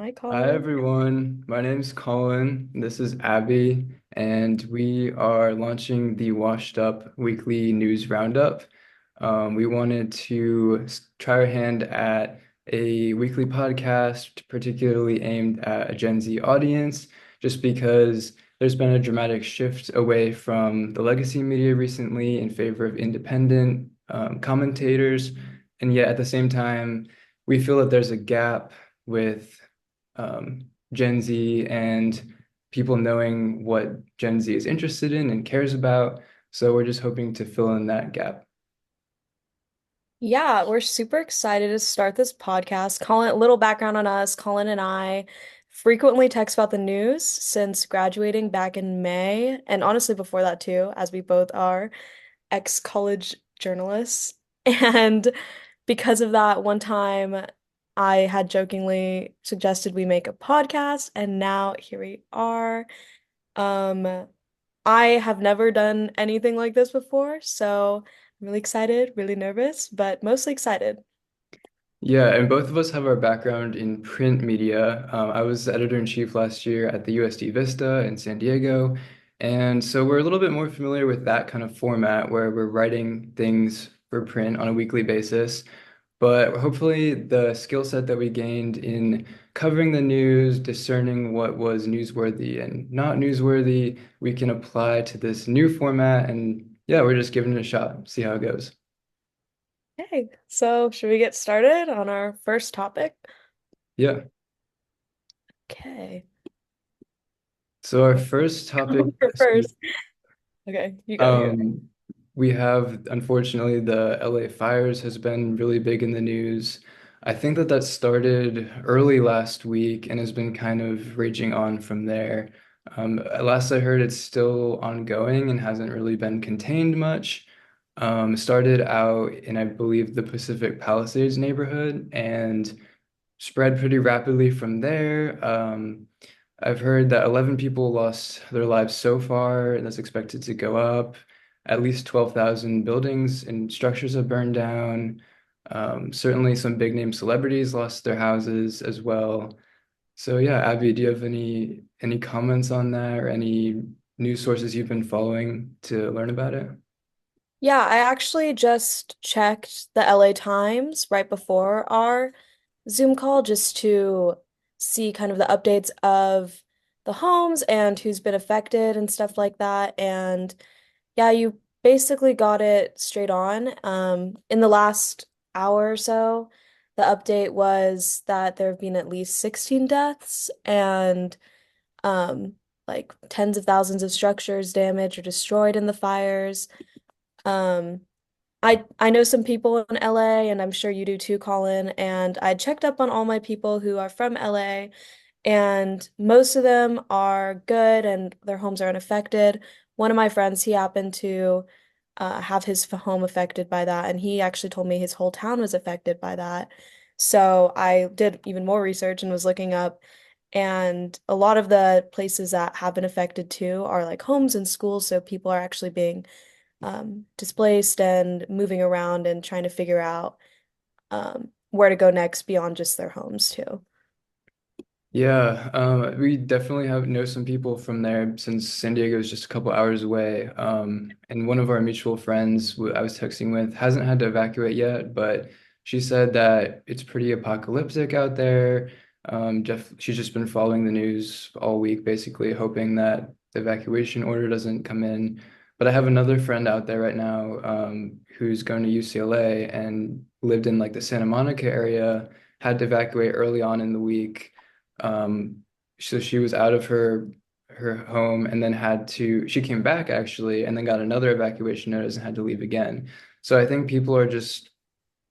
Hi, Hi Colin. everyone, my name's Colin. This is Abby, and we are launching the Washed Up Weekly News Roundup. We wanted to try our hand at a weekly podcast, particularly aimed at a Gen Z audience, just because there's been a dramatic shift away from the legacy media recently in favor of independent commentators, and yet at the same time, we feel that there's a gap with Gen Z and people knowing what Gen Z is interested in and cares about. So we're just hoping to fill in that gap. Yeah, we're super excited to start this podcast. Colin, a little background on us. Colin and I frequently text about the news since graduating back in May, and honestly before that too, as we both are ex-college journalists. And because of that, one time I had jokingly suggested we make a podcast, and now here we are. Um, I have never done anything like this before, so I'm really excited, really nervous, but mostly excited. Yeah, and both of us have our background in print media. I was editor-in-chief last year at the USD Vista in San Diego. And so we're a little bit more familiar with that kind of format where we're writing things for print on a weekly basis. But hopefully, the skill set that we gained in covering the news, discerning what was newsworthy and not newsworthy, we can apply to this new format. And yeah, we're just giving it a shot, see how it goes. Okay, so should we get started on our first topic? Yeah. Okay. So, our first topic For this week. first. Okay, you go. Um, we have, unfortunately, the LA fires has been really big in the news. I think that that started early last week and has been kind of raging on from there. Last I heard, it's still ongoing and hasn't really been contained much. Started out in, I believe, the Pacific Palisades neighborhood and spread pretty rapidly from there. I've heard that 11 people lost their lives so far, and that's expected to go up. At least 12,000 buildings and structures have burned down. Certainly, some big name celebrities lost their houses as well. So yeah, Abby, do you have any comments on that or any news sources you've been following to learn about it? Yeah, I actually just checked the LA Times right before our Zoom call just to see kind of the updates of the homes and who's been affected and stuff like that. And yeah, you basically got it straight on. In the last hour or so, the update was that there have been at least 16 deaths and um, like tens of thousands of structures damaged or destroyed in the fires. Um, I know some people in LA, and I'm sure you do too, Colin. And I checked up on all my people who are from LA, and most of them are good and their homes are unaffected. One of my friends, he happened to have his home affected by that, and he actually told me his whole town was affected by that. So I did even more research and was looking up, and a lot of the places that have been affected too are like homes and schools, so people are actually being displaced and moving around and trying to figure out where to go next beyond just their homes too. Yeah, we definitely have know some people from there since San Diego is just a couple hours away. And one of our mutual friends I was texting with hasn't had to evacuate yet, but she said that it's pretty apocalyptic out there. She's just been following the news all week, basically hoping that the evacuation order doesn't come in. But I have another friend out there right now, who's going to UCLA and lived in like the Santa Monica area, had to evacuate early on in the week. So she was out of her home and then she came back actually and then got another evacuation notice and had to leave again. So I think people are just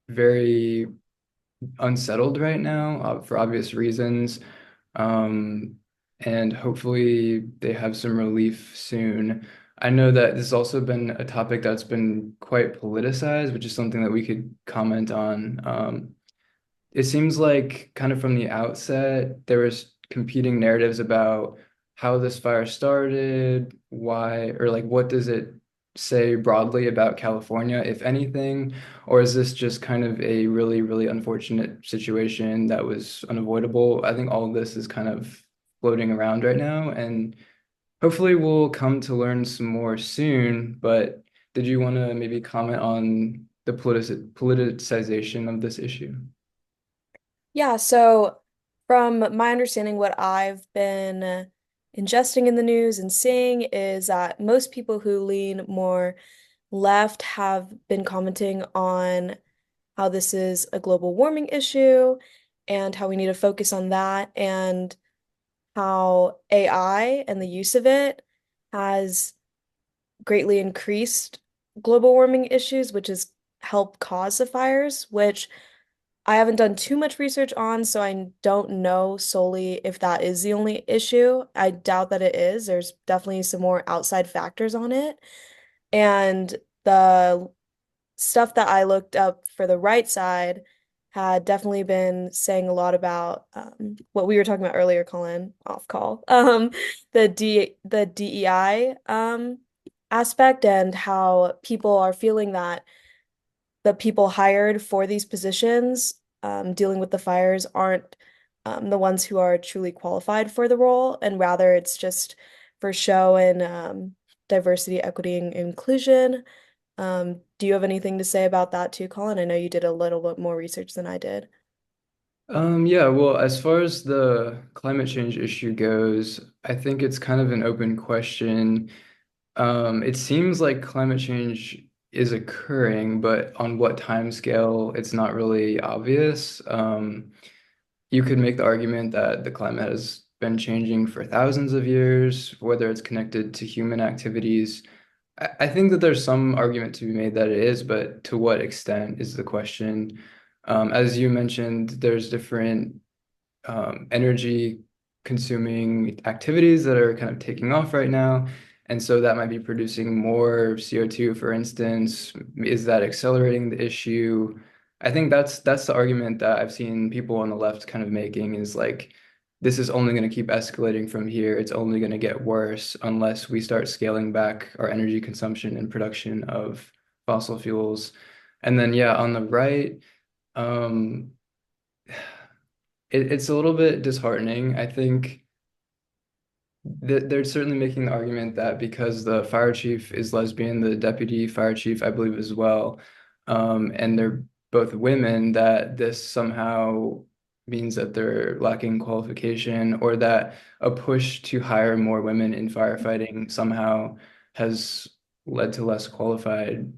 very unsettled right now, for obvious reasons. Um, and hopefully they have some relief soon. I know that this has also been a topic that's been quite politicized, which is something that we could comment on. It seems like kind of from the outset, there was competing narratives about how this fire started, why, or like what does it say broadly about California, if anything? Or is this just kind of a really, really unfortunate situation that was unavoidable? I think all of this is kind of floating around right now, and hopefully we'll come to learn some more soon. But did you want to maybe comment on the politicization of this issue? Yeah, so from my understanding, what I've been ingesting in the news and seeing is that most people who lean more left have been commenting on how this is a global warming issue and how we need to focus on that, and how AI and the use of it has greatly increased global warming issues, which has helped cause the fires, which I haven't done too much research on, so I don't know solely if that is the only issue. I doubt that it is. There's definitely some more outside factors on it. And the stuff that I looked up for the right side had definitely been saying a lot about what we were talking about earlier, Colin, off call, the DEI aspect, and how people are feeling that the people hired for these positions dealing with the fires aren't the ones who are truly qualified for the role, and rather it's just for show and diversity, equity, and inclusion. Do you have anything to say about that too, Colin? I know you did a little bit more research than I did. Yeah, well, as far as the climate change issue goes, I think it's kind of an open question. It seems like climate change is occurring, but on what time scale, it's not really obvious. You could make the argument that the climate has been changing for thousands of years, whether it's connected to human activities. I think that there's some argument to be made that it is, but to what extent is the question. As you mentioned, there's different energy consuming activities that are kind of taking off right now. And so that might be producing more CO2, for instance. Is that accelerating the issue? I think that's the argument that I've seen people on the left kind of making is like, this is only going to keep escalating from here. It's only going to get worse unless we start scaling back our energy consumption and production of fossil fuels. And then, yeah, on the right, um, it's a little bit disheartening. I think that they're certainly making the argument that because the fire chief is lesbian, the deputy fire chief, I believe, as well, and they're both women, that this somehow means that they're lacking qualification, or that a push to hire more women in firefighting somehow has led to less qualified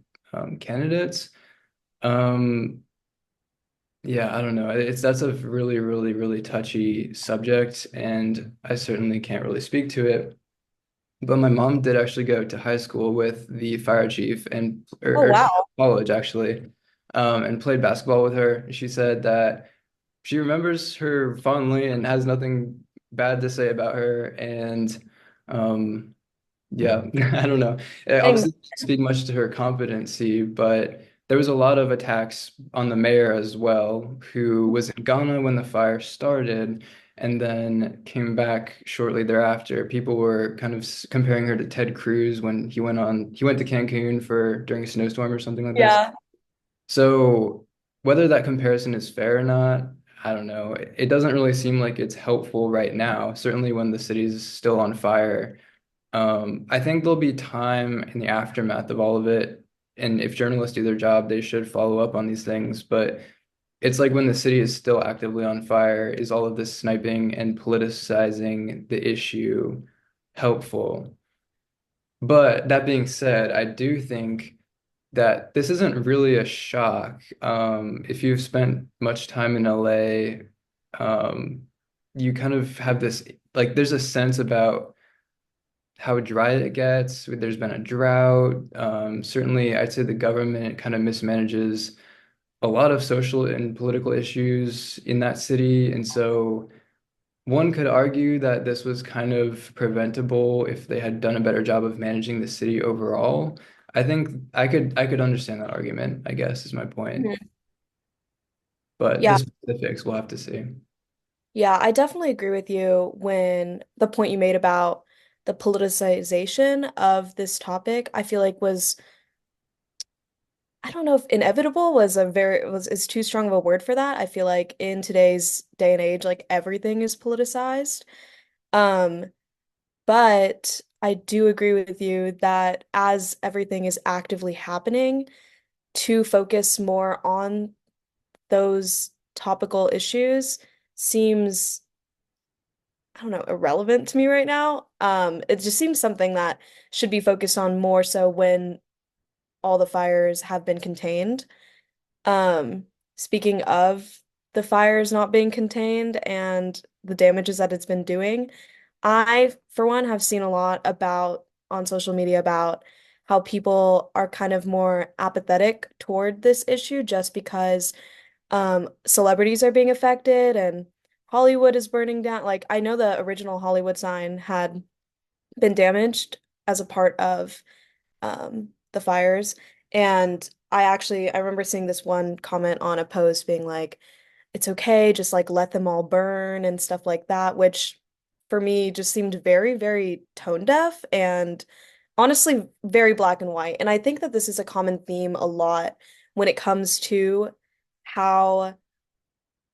candidates. Um, yeah, I don't know. That's a really, really, really touchy subject, and I certainly can't really speak to it. But my mom did actually go to high school with the fire chief and Oh, or wow. college actually, and played basketball with her. She said that she remembers her fondly and has nothing bad to say about her. And um, yeah, I don't know. Dang. Obviously, doesn't speak much to her competency, but there was a lot of attacks on the mayor as well, who was in Ghana when the fire started and then came back shortly thereafter. People were kind of comparing her to Ted Cruz when he went to Cancun for during a snowstorm or something like this. Yeah. So whether that comparison is fair or not, I don't know. It doesn't really seem like it's helpful right now, certainly when the city's still on fire. I think there'll be time in the aftermath of all of it. And if journalists do their job, they should follow up on these things. But it's like when the city is still actively on fire, is all of this sniping and politicizing the issue helpful? But that being said, I do think that this isn't really a shock. If you've spent much time in LA, you kind of have this, like, there's a sense about how dry it gets. There's been a drought. Certainly, I'd say the government kind of mismanages a lot of social and political issues in that city. And so one could argue that this was kind of preventable if they had done a better job of managing the city overall. I think I could understand that argument, I guess, is my point. Mhm. But the Yeah. specifics we'll have to see. Yeah, I definitely agree with you when the point you made about the politicization of this topic, I feel like was, I don't know if inevitable was a very was is too strong of a word for that. I feel like in today's day and age, like everything is politicized. Um, but I do agree with you that as everything is actively happening, to focus more on those topical issues seems, I don't know, irrelevant to me right now. It just seems something that should be focused on more so when all the fires have been contained. Speaking of the fires not being contained and the damages that it's been doing, I, for one, have seen a lot about on social media about how people are kind of more apathetic toward this issue just because celebrities are being affected and Hollywood is burning down. Like, I know the original Hollywood sign had been damaged as a part of the fires. And I remember seeing this one comment on a post being like, it's okay, just like let them all burn and stuff like that, which for me just seemed very, very tone deaf and honestly very black and white. And I think that this is a common theme a lot when it comes to how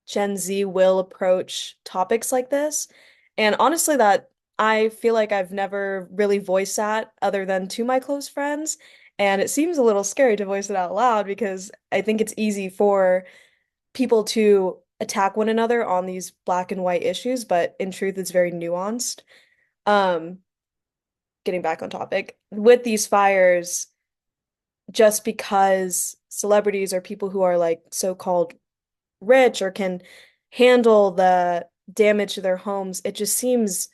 Gen Z will approach topics like this. And honestly, that I feel like I've never really voiced that other than to my close friends. And it seems a little scary to voice it out loud because I think it's easy for people to attack one another on these black and white issues, but in truth, it's very nuanced. Um, Getting back on topic, with these fires, just because celebrities or people who are like so-called rich or can handle the damage to their homes, it just seems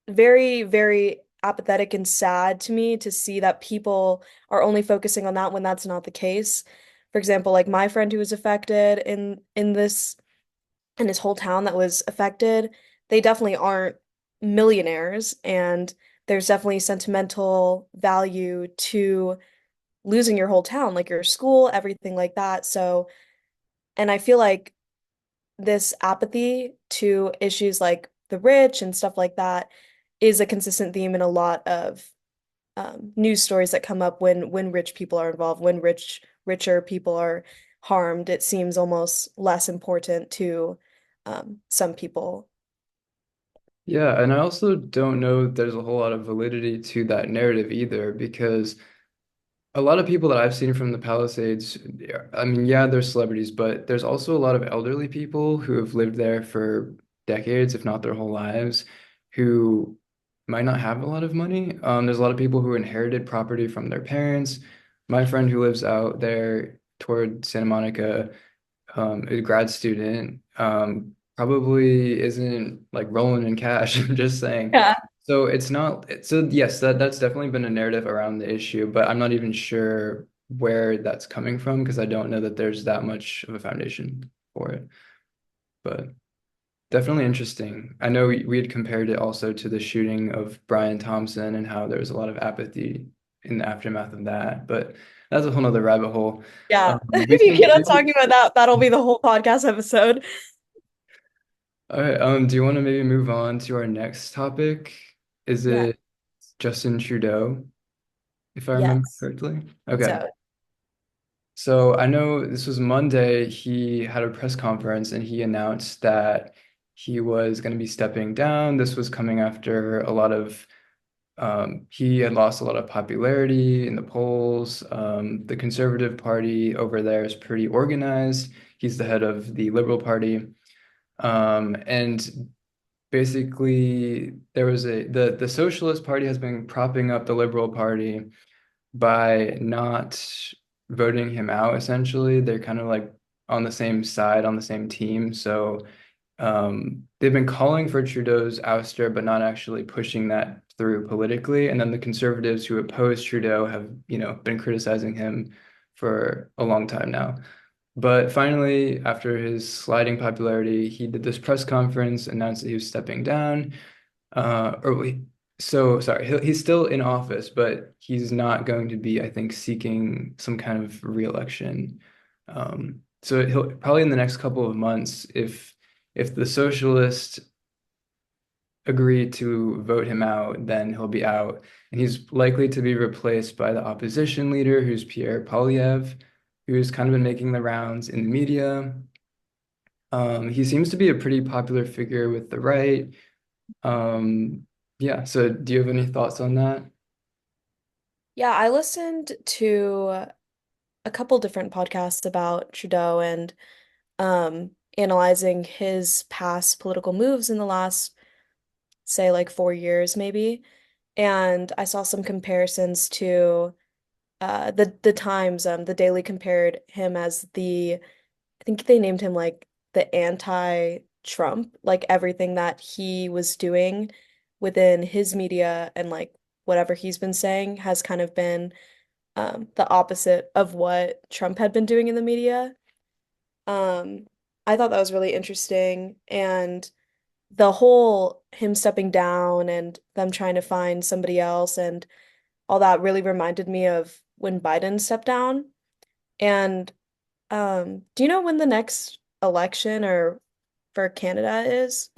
very, very apathetic and sad to me to see that people are only focusing on that when that's not the case. For example, like my friend who was affected in this in his whole town that was affected, they definitely aren't millionaires and there's definitely sentimental value to losing your whole town, like your school, everything like that. So, and I feel like this apathy to issues like the rich and stuff like that is a consistent theme in a lot of news stories that come up when rich people are involved, when richer people are harmed. It seems almost less important to some people. Yeah, and I also don't know there's a whole lot of validity to that narrative either, because a lot of people that I've seen from the Palisades, I mean, yeah, they're celebrities, but there's also a lot of elderly people who have lived there for decades, if not their whole lives, who might not have a lot of money. There's a lot of people who inherited property from their parents. My friend who lives out there toward Santa Monica, a grad student, probably isn't like rolling in cash. I'm just saying. Yeah. So it's not, so yes, that's definitely been a narrative around the issue, but I'm not even sure where that's coming from because I don't know that there's that much of a foundation for it. But definitely interesting. I know we had compared it also to the shooting of Brian Thompson and how there was a lot of apathy in the aftermath of that, but that's a whole nother rabbit hole. Yeah. We If you can get us maybe. talking about that, that'll be the whole podcast episode. All right, do you want to maybe move on to our next topic? Is Yeah. it Justin Trudeau, if I remember Yes. correctly? Okay. So, So I know this was Monday, he had a press conference and he announced that he was going to be stepping down. This was coming after a lot of, he had lost a lot of popularity in the polls. The Conservative Party over there is pretty organized. He's the head of the Liberal Party. And basically there was the Socialist Party has been propping up the Liberal Party by not voting him out, essentially. They're kind of like on the same side, on the same team. So they've been calling for Trudeau's ouster, but not actually pushing that through politically. And then the conservatives who oppose Trudeau have, been criticizing him for a long time now. But finally, after his sliding popularity, he did this press conference, announced that he was stepping down. Or wait, so sorry, he's still in office, but he's not going to be, I think, seeking some kind of re-election. So he'll probably in the next couple of months, if the socialist agree to vote him out, then he'll be out. And he's likely to be replaced by the opposition leader, who's Pierre Poilievre, who's kind of been making the rounds in the media. He seems to be a pretty popular figure with the right. Yeah, so do you have any thoughts on that? Yeah, I listened to a couple different podcasts about Trudeau and analyzing his past political moves in the last, say, like 4 years maybe. And I saw some comparisons to the Times, the Daily compared him as I think they named him like the anti-Trump, like everything that he was doing within his media and like whatever he's been saying has kind of been the opposite of what Trump had been doing in the media. Um, I thought that was really interesting. And the whole him stepping down and them trying to find somebody else and all that really reminded me of when Biden stepped down. And do you know when the next election or for Canada is?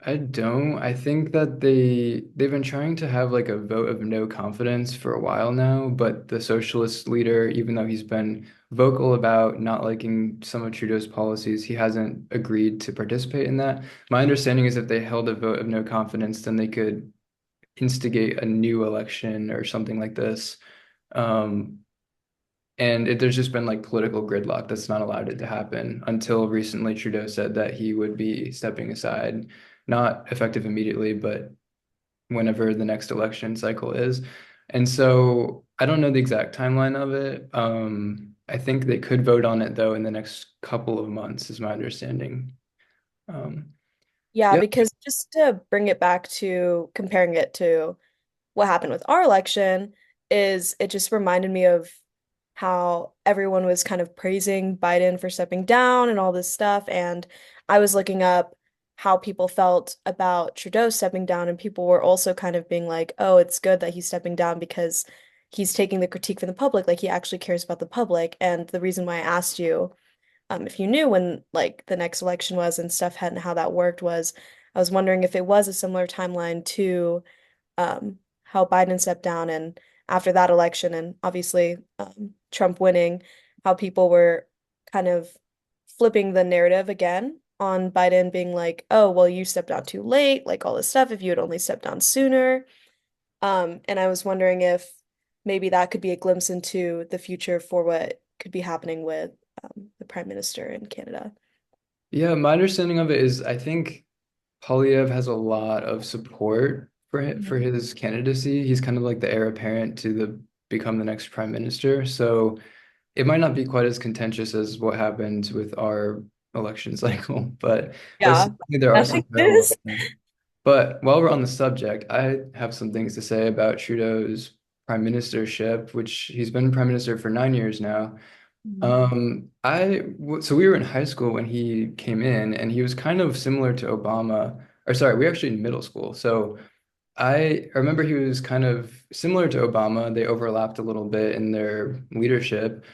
I don't. I think that they've been trying to have like a vote of no confidence for a while now, but the socialist leader, even though he's been vocal about not liking some of Trudeau's policies, he hasn't agreed to participate in that. My understanding is if they held a vote of no confidence, then they could instigate a new election or something like this. Um, there's just been like political gridlock that's not allowed it to happen until recently Trudeau said that he would be stepping aside, not effective immediately, but whenever the next election cycle is. And so I don't know the exact timeline of it. I think they could vote on it though in the next couple of months, is my understanding. Um, Yeah, yeah, because just to bring it back to comparing it to what happened with our election is it just reminded me of how everyone was kind of praising Biden for stepping down and all this stuff. And I was looking up how people felt about Trudeau stepping down, and people were also kind of being like, oh, it's good that he's stepping down because he's taking the critique from the public, like he actually cares about the public. And the reason why I asked you if you knew when like the next election was and stuff and how that worked was I was wondering if it was a similar timeline to how Biden stepped down and after that election and obviously Trump winning, how people were kind of flipping the narrative again on Biden being like, oh, well, you stepped down too late, like all this stuff, if you had only stepped down sooner. And I was wondering if maybe that could be a glimpse into the future for what could be happening with the Prime Minister in Canada. yeah, my understanding of it is I think Polyev has a lot of support for Mhm. his candidacy. He's kind of like the heir apparent to the become the next prime minister. So it might not be quite as contentious as what happened with our election cycle, but Yeah, there are some nothing parallels is. there. But while we're on the subject, I have some things to say about Trudeau's prime ministership, which he's been prime minister for 9 years now. So we were in high school when he came in, and he was kind of similar to Obama. Or sorry, we were actually in middle school. So I remember he was kind of similar to Obama. They overlapped a little bit in their leadership,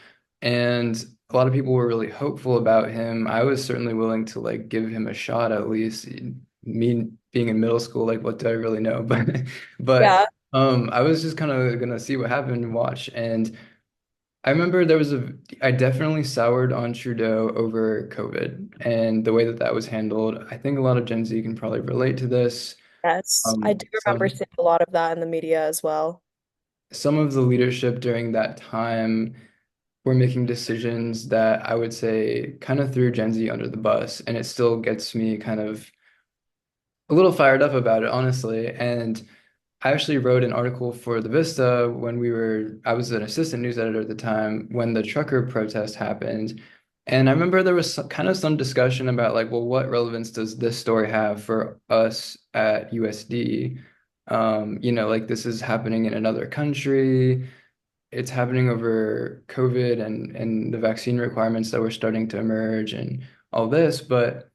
and a lot of people were really hopeful about him. I was certainly willing to like give him a shot at least. Me being in middle school, like what do I really know? But Yeah, I was just kind of gonna see what happened and watch. And I remember I definitely soured on Trudeau over COVID and the way that that was handled. I think a lot of Gen Z can probably relate to this. yes. I do remember Some seeing a lot of that in the media as well. some of the leadership during that time were making decisions that I would say kind of threw Gen Z under the bus, and it still gets me kind of a little fired up about it, honestly. And I actually wrote an article for the Vista I was an assistant news editor at the time when the trucker protest happened. And I remember there was kind of some discussion about like, well, what relevance does this story have for us at USD? Like this is happening in another country. It's happening over COVID and the vaccine requirements that were starting to emerge and all this. But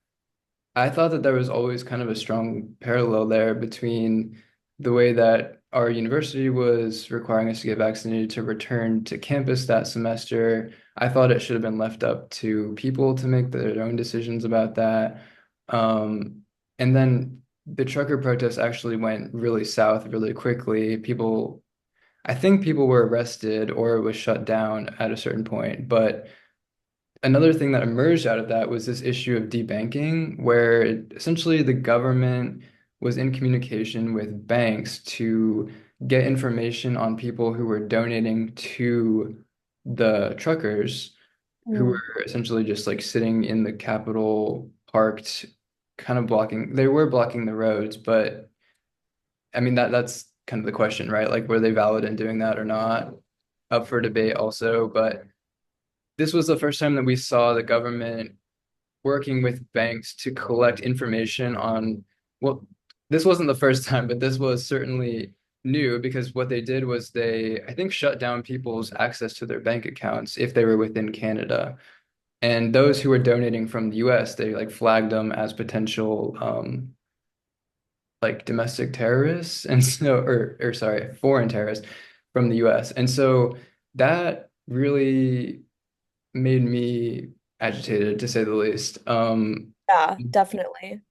I thought that there was always kind of a strong parallel there between the way that our university was requiring us to get vaccinated to return to campus that semester. I thought it should have been left up to people to make their own decisions about that. And then the trucker protests actually went really south really quickly. I think people were arrested or it was shut down at a certain point. But another thing that emerged out of that was this issue of debanking, where essentially the government was in communication with banks to get information on people who were donating to the truckers who Mm. were essentially just like sitting in the Capitol parked, kind of blocking, they were blocking the roads, but I mean that's kind of the question, right? Like were they valid in doing that or not? Up for debate also, but this was the first time that we saw the government working with banks to collect information on, well, this wasn't the first time, but this was certainly new because what they did was they, I think, shut down people's access to their bank accounts if they were within Canada. And those who were donating from the US, they like flagged them as potential like domestic terrorists and so or sorry, foreign terrorists from the US. And so that really made me agitated to say the least. Yeah, definitely.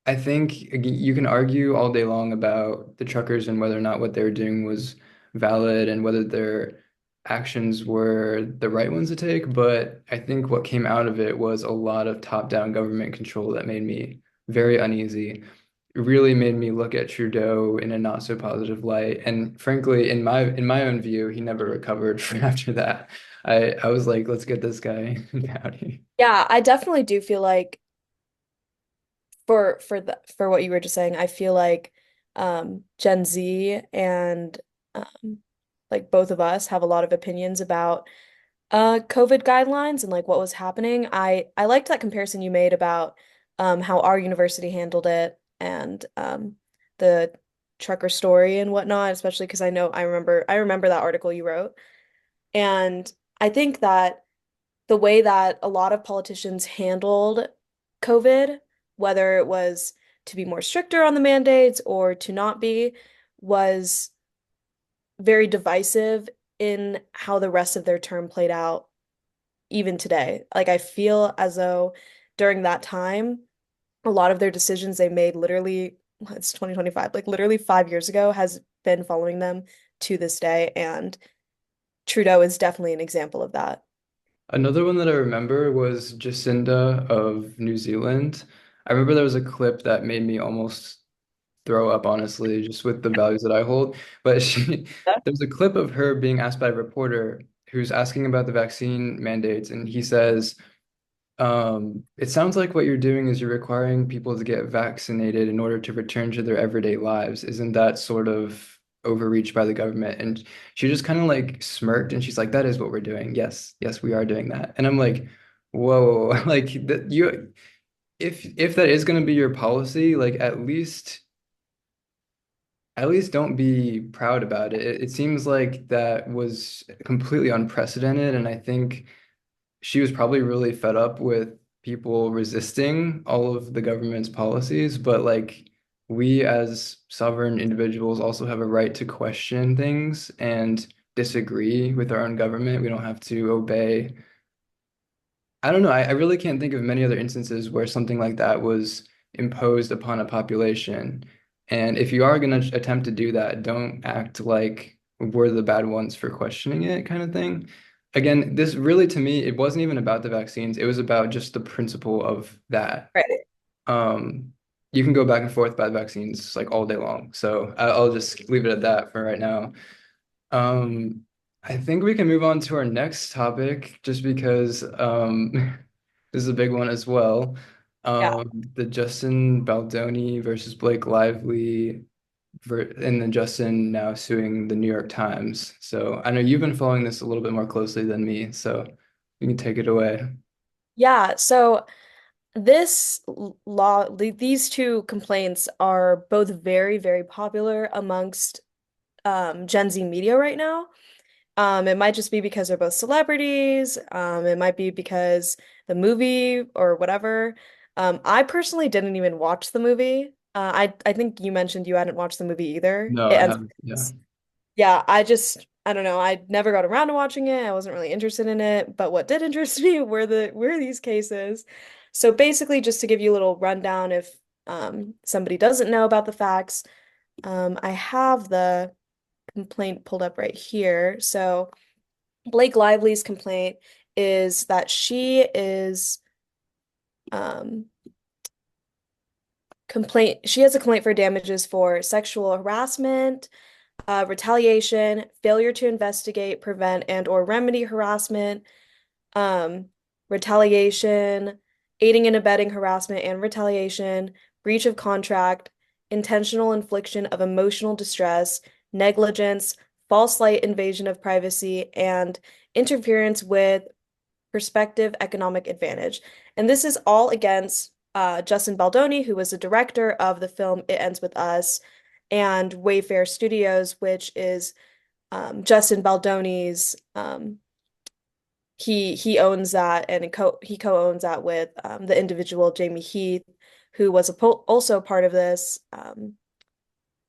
I think you can argue all day long about the truckers and whether or not what they were doing was valid and whether their actions were the right ones to take. But I think what came out of it was a lot of top-down government control that made me very uneasy. It really made me look at Trudeau in a not so positive light. And frankly, in my own view, he never recovered from after that. I was like, let's get this guy out here. Yeah, I definitely do feel like for what you were just saying, I feel like Gen Z and like both of us have a lot of opinions about COVID guidelines and like what was happening. I liked that comparison you made about how our university handled it and the trucker story and whatnot, especially because I remember that article you wrote. And I think that the way that a lot of politicians handled COVID, whether it was to be more stricter on the mandates or to not be, was very divisive in how the rest of their term played out even today. Like I feel as though during that time, a lot of their decisions they made literally, well, it's 2025, like literally 5 years ago, has been following them to this day. And Trudeau is definitely an example of that. Another one that I remember was Jacinda of New Zealand. I remember there was a clip that made me almost throw up, honestly, just with the values that I hold. But there's a clip of her being asked by a reporter who's asking about the vaccine mandates, and he says, it sounds like what you're doing is you're requiring people to get vaccinated in order to return to their everyday lives. Isn't that sort of overreach by the government? And she just kind of like smirked and she's like, that is what we're doing. Yes, yes, we are doing that. And I'm like, whoa, like that you if that is going to be your policy, like at least don't be proud about it. It seems like that was completely unprecedented, and I think she was probably really fed up with people resisting all of the government's policies, but like we as sovereign individuals also have a right to question things and disagree with our own government. We don't have to obey. I don't know. I really can't think of many other instances where something like that was imposed upon a population. And if you are going to attempt to do that, don't act like we're the bad ones for questioning it, kind of thing. Again, this really, to me, it wasn't even about the vaccines. It was about just the principle of that. Right. Um, you can go back and forth about vaccines like all day long. So I'll just leave it at that for right now. Um, I think we can move on to our next topic just because this is a big one as well. Yeah. The Justin Baldoni versus Blake Lively and then Justin now suing the New York Times. So I know you've been following this a little bit more closely than me, so you can take it away. Yeah. So these two complaints are both very, very popular amongst Gen Z media right now. It might just be because they're both celebrities. It might be because the movie or whatever. I personally didn't even watch the movie. I think you mentioned you hadn't watched the movie either. No, It I ends. haven't. Yeah. Yeah, I don't know. I never got around to watching it. I wasn't really interested in it, but what did interest me were these cases. So basically, just to give you a little rundown, if somebody doesn't know about the facts. I have the complaint pulled up right here. So Blake Lively's complaint is that um, she has a complaint for damages for sexual harassment, retaliation, failure to investigate, prevent, and or remedy harassment, um, retaliation, aiding and abetting harassment and retaliation, breach of contract, intentional infliction of emotional distress, negligence, false light invasion of privacy, and interference with prospective economic advantage. And this is all against Justin Baldoni, who was the director of the film It Ends With Us, and Wayfair Studios, which is Justin Baldoni's he owns that and he co-owns that with the individual Jamie Heath, who was also part of this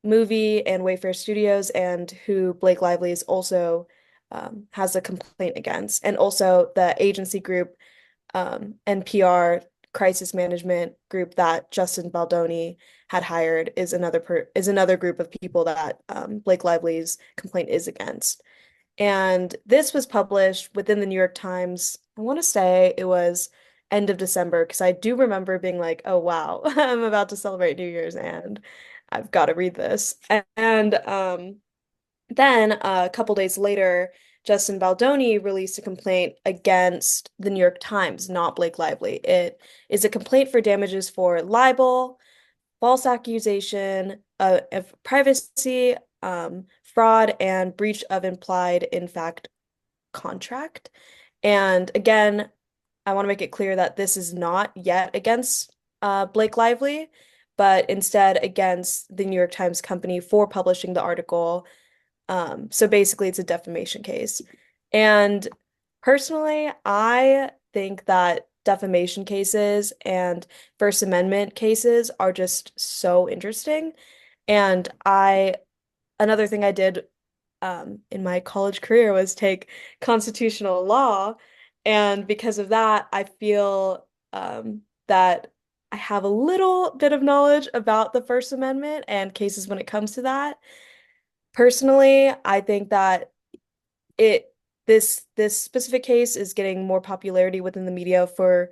movie and Wayfair Studios, and who Blake Lively is also has a complaint against, and also the agency group NPR crisis management group that Justin Baldoni had hired is another group of people that Blake Lively's complaint is against. And this was published within the New York Times. I want to say it was end of December because I do remember being like, oh wow, I'm about to celebrate New Year's and I've got to read this. And then a couple days later, Justin Baldoni released a complaint against the New York Times, not Blake Lively. It is a complaint for damages for libel, false accusation of privacy, fraud, and breach of implied in fact contract. And again, I want to make it clear that this is not yet against Blake Lively, but instead against the New York Times company for publishing the article. So basically, it's a defamation case. And personally, I think that defamation cases and First Amendment cases are just so interesting. And another thing I did in my college career was take constitutional law. And because of that, I feel that I have a little bit of knowledge about the First Amendment and cases when it comes to that. Personally, I think that it this specific case is getting more popularity within the media for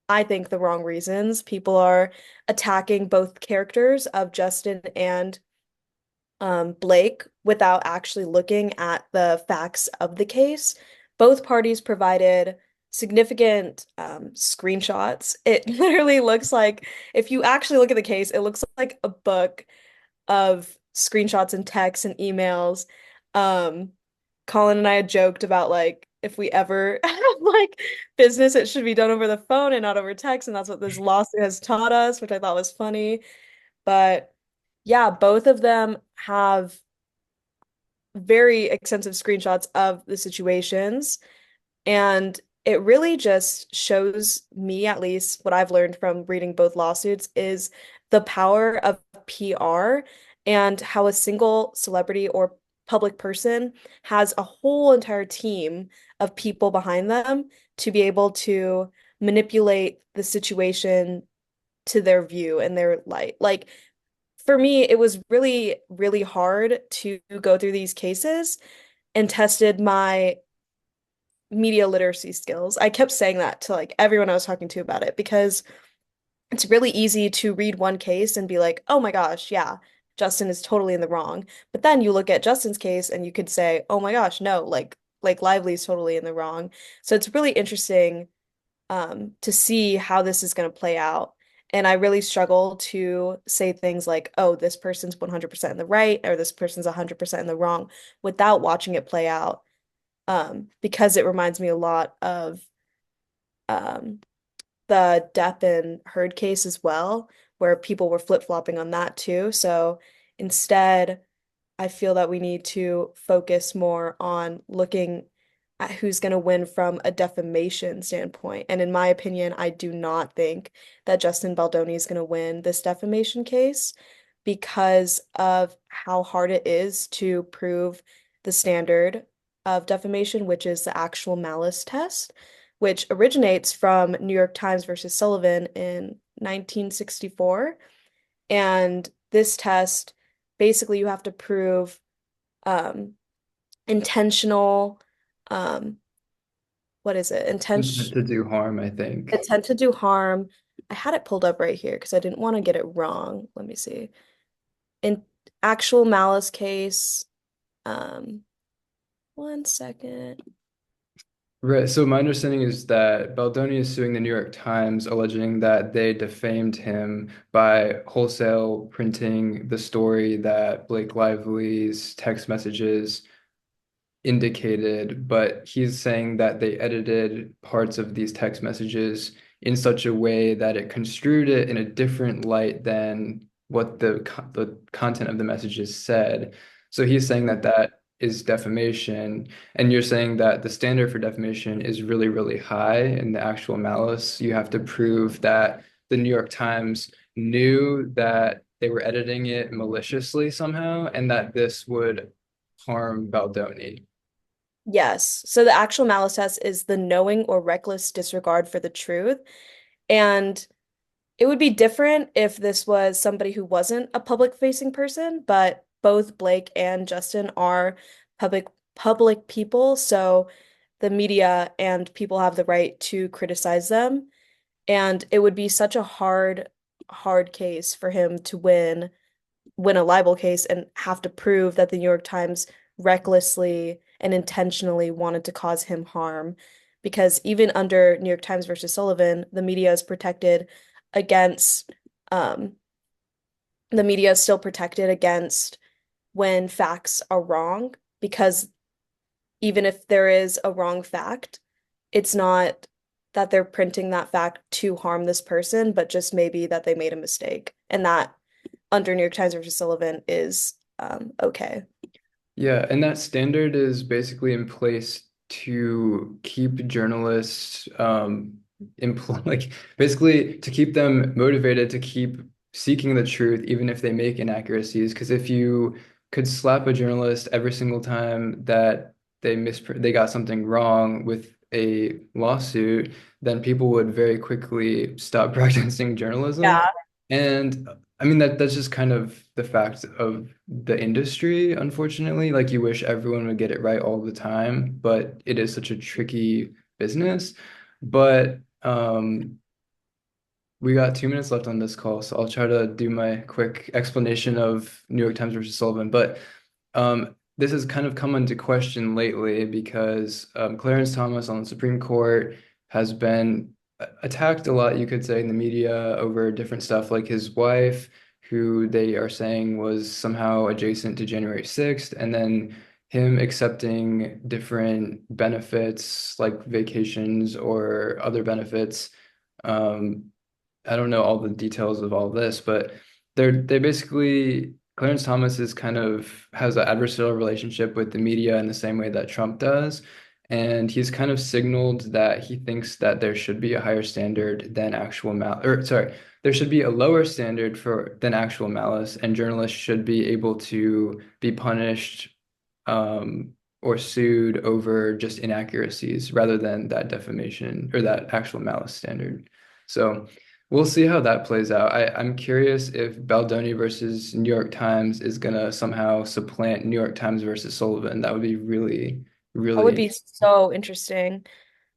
I think the wrong reasons. People are attacking both characters of Justin and Blake without actually looking at the facts of the case. Both parties provided significant screenshots. It literally looks like, if you actually look at the case, it looks like a book of screenshots and texts and emails. Um, Colin and I had joked about like if we ever have like business, it should be done over the phone and not over text, and that's what this lawsuit has taught us, which I thought was funny. But yeah, both of them have very extensive screenshots of the situations. And it really just shows me, at least what I've learned from reading both lawsuits, is the power of PR and how a single celebrity or public person has a whole entire team of people behind them to be able to manipulate the situation to their view and their light. Like for me, it was really, really hard to go through these cases and tested my media literacy skills. I kept saying that to like everyone I was talking to about it because it's really easy to read one case and be like, oh my gosh, yeah, Justin is totally in the wrong. But then you look at Justin's case and you could say, oh my gosh, no, like Lively's totally in the wrong. So it's really interesting to see how this is going to play out. And I really struggle to say things like, oh, this person's 100% in the right or this person's 100% in the wrong without watching it play out. Because it reminds me a lot of um, the Depp and Heard case as well, where people were flip-flopping on that too. So instead, I feel that we need to focus more on looking at who's going to win from a defamation standpoint. And in my opinion, I do not think that Justin Baldoni is going to win this defamation case because of how hard it is to prove the standard of defamation, which is the actual malice test, which originates from New York Times versus Sullivan in 1964. And this test, basically, you have to prove um, intentional, um, what is it? To do harm, I think. Intent to do harm. I had it pulled up right here because I didn't want to get it wrong. Let me see. In actual malice case, um, one second. Right. So my understanding is that Baldoni is suing the New York Times, alleging that they defamed him by wholesale printing the story that Blake Lively's text messages indicated, but he's saying that they edited parts of these text messages in such a way that it construed it in a different light than what the content of the messages said. So he's saying that that is defamation, and you're saying that the standard for defamation is really, really high in the actual malice. You have to prove that the New York Times knew that they were editing it maliciously somehow, and that this would harm Baldoni. Yes. So the actual malice test is the knowing or reckless disregard for the truth. And it would be different if this was somebody who wasn't a public facing person, but both Blake and Justin are public public people, so the media and people have the right to criticize them. And it would be such a hard case for him to win a libel case and have to prove that the New York Times recklessly and intentionally wanted to cause him harm. Because even under New York Times versus Sullivan, against, um, the media is still protected against when facts are wrong, because even if there is a wrong fact, it's not that they're printing that fact to harm this person, but just maybe that they made a mistake. And that under New York Times versus Sullivan is okay. Yeah, and that standard is basically in place to keep journalists employ like basically to keep them motivated to keep seeking the truth even if they make inaccuracies. Because if you could slap a journalist every single time that they got something wrong with a lawsuit, then people would very quickly stop practicing journalism. Yeah. And I mean that's just kind of the fact of the industry, unfortunately. Like you wish everyone would get it right all the time, but it is such a tricky business. But we got 2 minutes left on this call, so I'll try to do my quick explanation of New York Times versus Sullivan. But this has kind of come into question lately because Clarence Thomas on the Supreme Court has been attacked a lot, you could say, in the media over different stuff, like his wife, who they are saying was somehow adjacent to January 6th, and then him accepting different benefits like vacations or other benefits. Um, I don't know all the details of all this, but they basically Clarence Thomas is kind of has an adversarial relationship with the media in the same way that Trump does. And he's kind of signaled that he thinks that there should be a higher standard than actual mal or sorry, there should be a lower standard for than actual malice, and journalists should be able to be punished um, or sued over just inaccuracies rather than that defamation or that actual malice standard. So we'll see how that plays out. I'm curious if Baldoni versus New York Times is gonna somehow supplant New York Times versus Sullivan. That would be really, That really would be interesting. so interesting.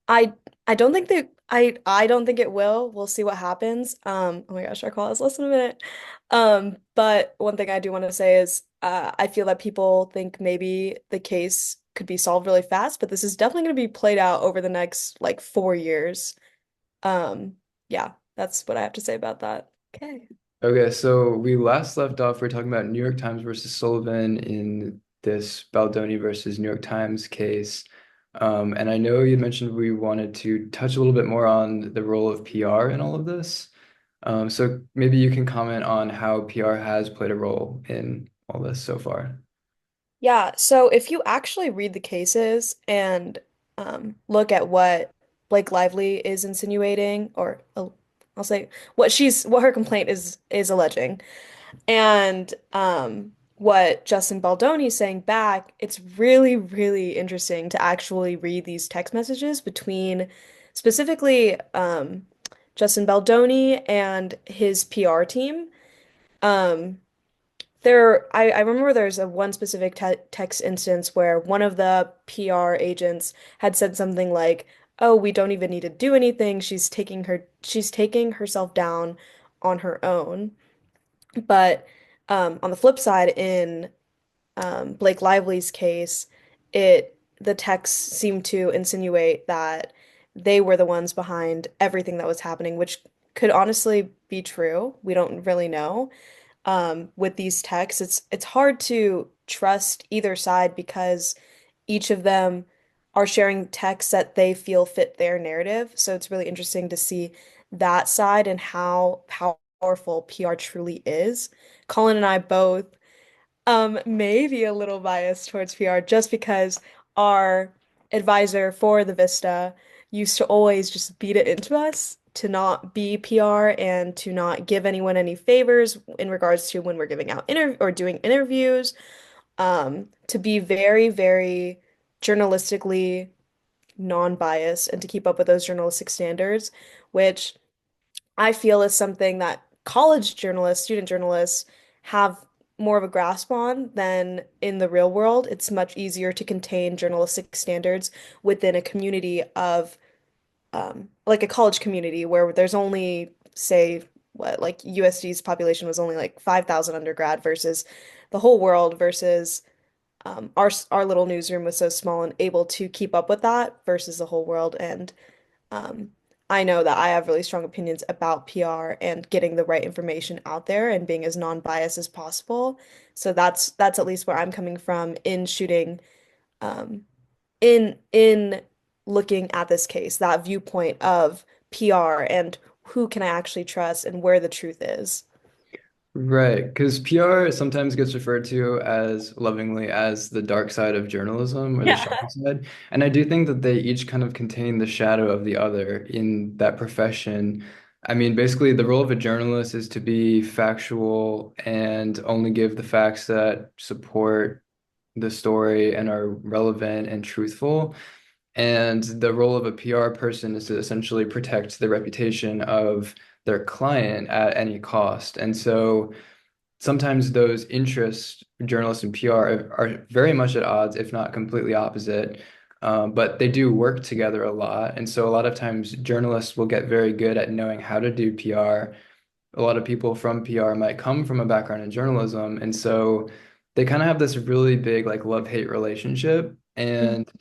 I don't think I don't think it will. We'll see what happens. Oh my gosh, our call is less than a minute. But one thing I do want to say is I feel that people think maybe the case could be solved really fast, but this is definitely going to be played out over the next like 4 years. Um, yeah, that's what I have to say about that. Okay. Okay, so we last left off, we are talking about New York Times versus Sullivan in this Baldoni versus New York Times case. And I know you mentioned we wanted to touch a little bit more on the role of PR in all of this. So maybe you can comment on how PR has played a role in all this so far. Yeah, so if you actually read the cases and look at what Blake Lively is insinuating, or I'll say what her complaint is alleging, and what Justin Baldoni is saying back, it's really, really interesting to actually read these text messages between specifically Justin Baldoni and his PR team. Um, I remember there's a one specific te text instance where one of the PR agents had said something like, "Oh, we don't even need to do anything. She's taking herself down on her own." But on the flip side, in Blake Lively's case, the texts seemed to insinuate that they were the ones behind everything that was happening, which could honestly be true. We don't really know. With these texts, it's hard to trust either side because each of them are sharing texts that they feel fit their narrative. So it's really interesting to see that side and how powerful PR truly is. Colin and I both maybe a little biased towards PR just because our advisor for the Vista used to always just beat it into us to not be PR and to not give anyone any favors in regards to when we're giving out inter or doing interviews, to be very, very journalistically non-biased and to keep up with those journalistic standards, which I feel is something that college journalists, student journalists have more of a grasp on than in the real world. It's much easier to contain journalistic standards within a community of like a college community where there's only, say, what, like USD's population was only like 5,000 undergrad versus the whole world versus our little newsroom was so small and able to keep up with that versus the whole world. And um, I know that I have really strong opinions about PR and getting the right information out there and being as non-biased as possible. So that's at least where I'm coming from in shooting, um, in looking at this case, that viewpoint of PR and who can I actually trust and where the truth is. Right, because PR sometimes gets referred to as lovingly as the dark side of journalism or the Yeah. shadow side. And I do think that they each kind of contain the shadow of the other in that profession. I mean, basically, the role of a journalist is to be factual and only give the facts that support the story and are relevant and truthful. And the role of a PR person is to essentially protect the reputation of their client at any cost. And so sometimes those interests, journalists and PR, are very much at odds, if not completely opposite. But they do work together a lot. And so a lot of times journalists will get very good at knowing how to do PR. A lot of people from PR might come from a background in journalism. And so they kind of have this really big like love-hate relationship. Mhm. And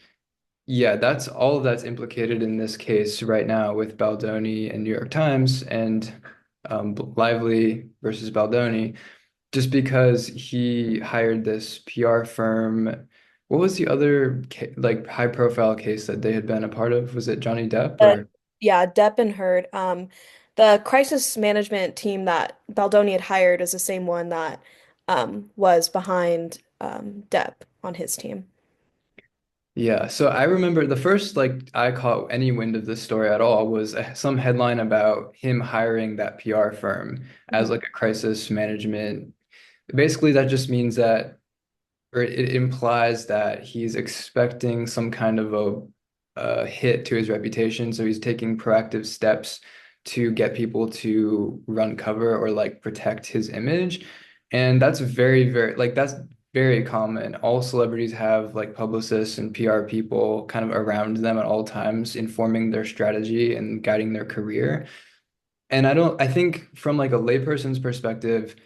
yeah, that's all of that's implicated in this case right now with Baldoni and New York Times and Lively versus Baldoni, just because he hired this PR firm. What was the other like high profile case that they had been a part of? Was it Johnny Depp But or? yeah, Depp and Heard. The crisis management team that Baldoni had hired is the same one that was behind Depp on his team. Yeah, so I remember the first like I caught any wind of this story at all was some headline about him hiring that PR firm as Mhm. like a crisis management. Basically, that just means that or it implies that he's expecting some kind of a hit to his reputation. So he's taking proactive steps to get people to run cover or like protect his image. And that's very, that's very common. All celebrities have like publicists and PR people kind of around them at all times, informing their strategy and guiding their career. And I think from like a layperson's perspective,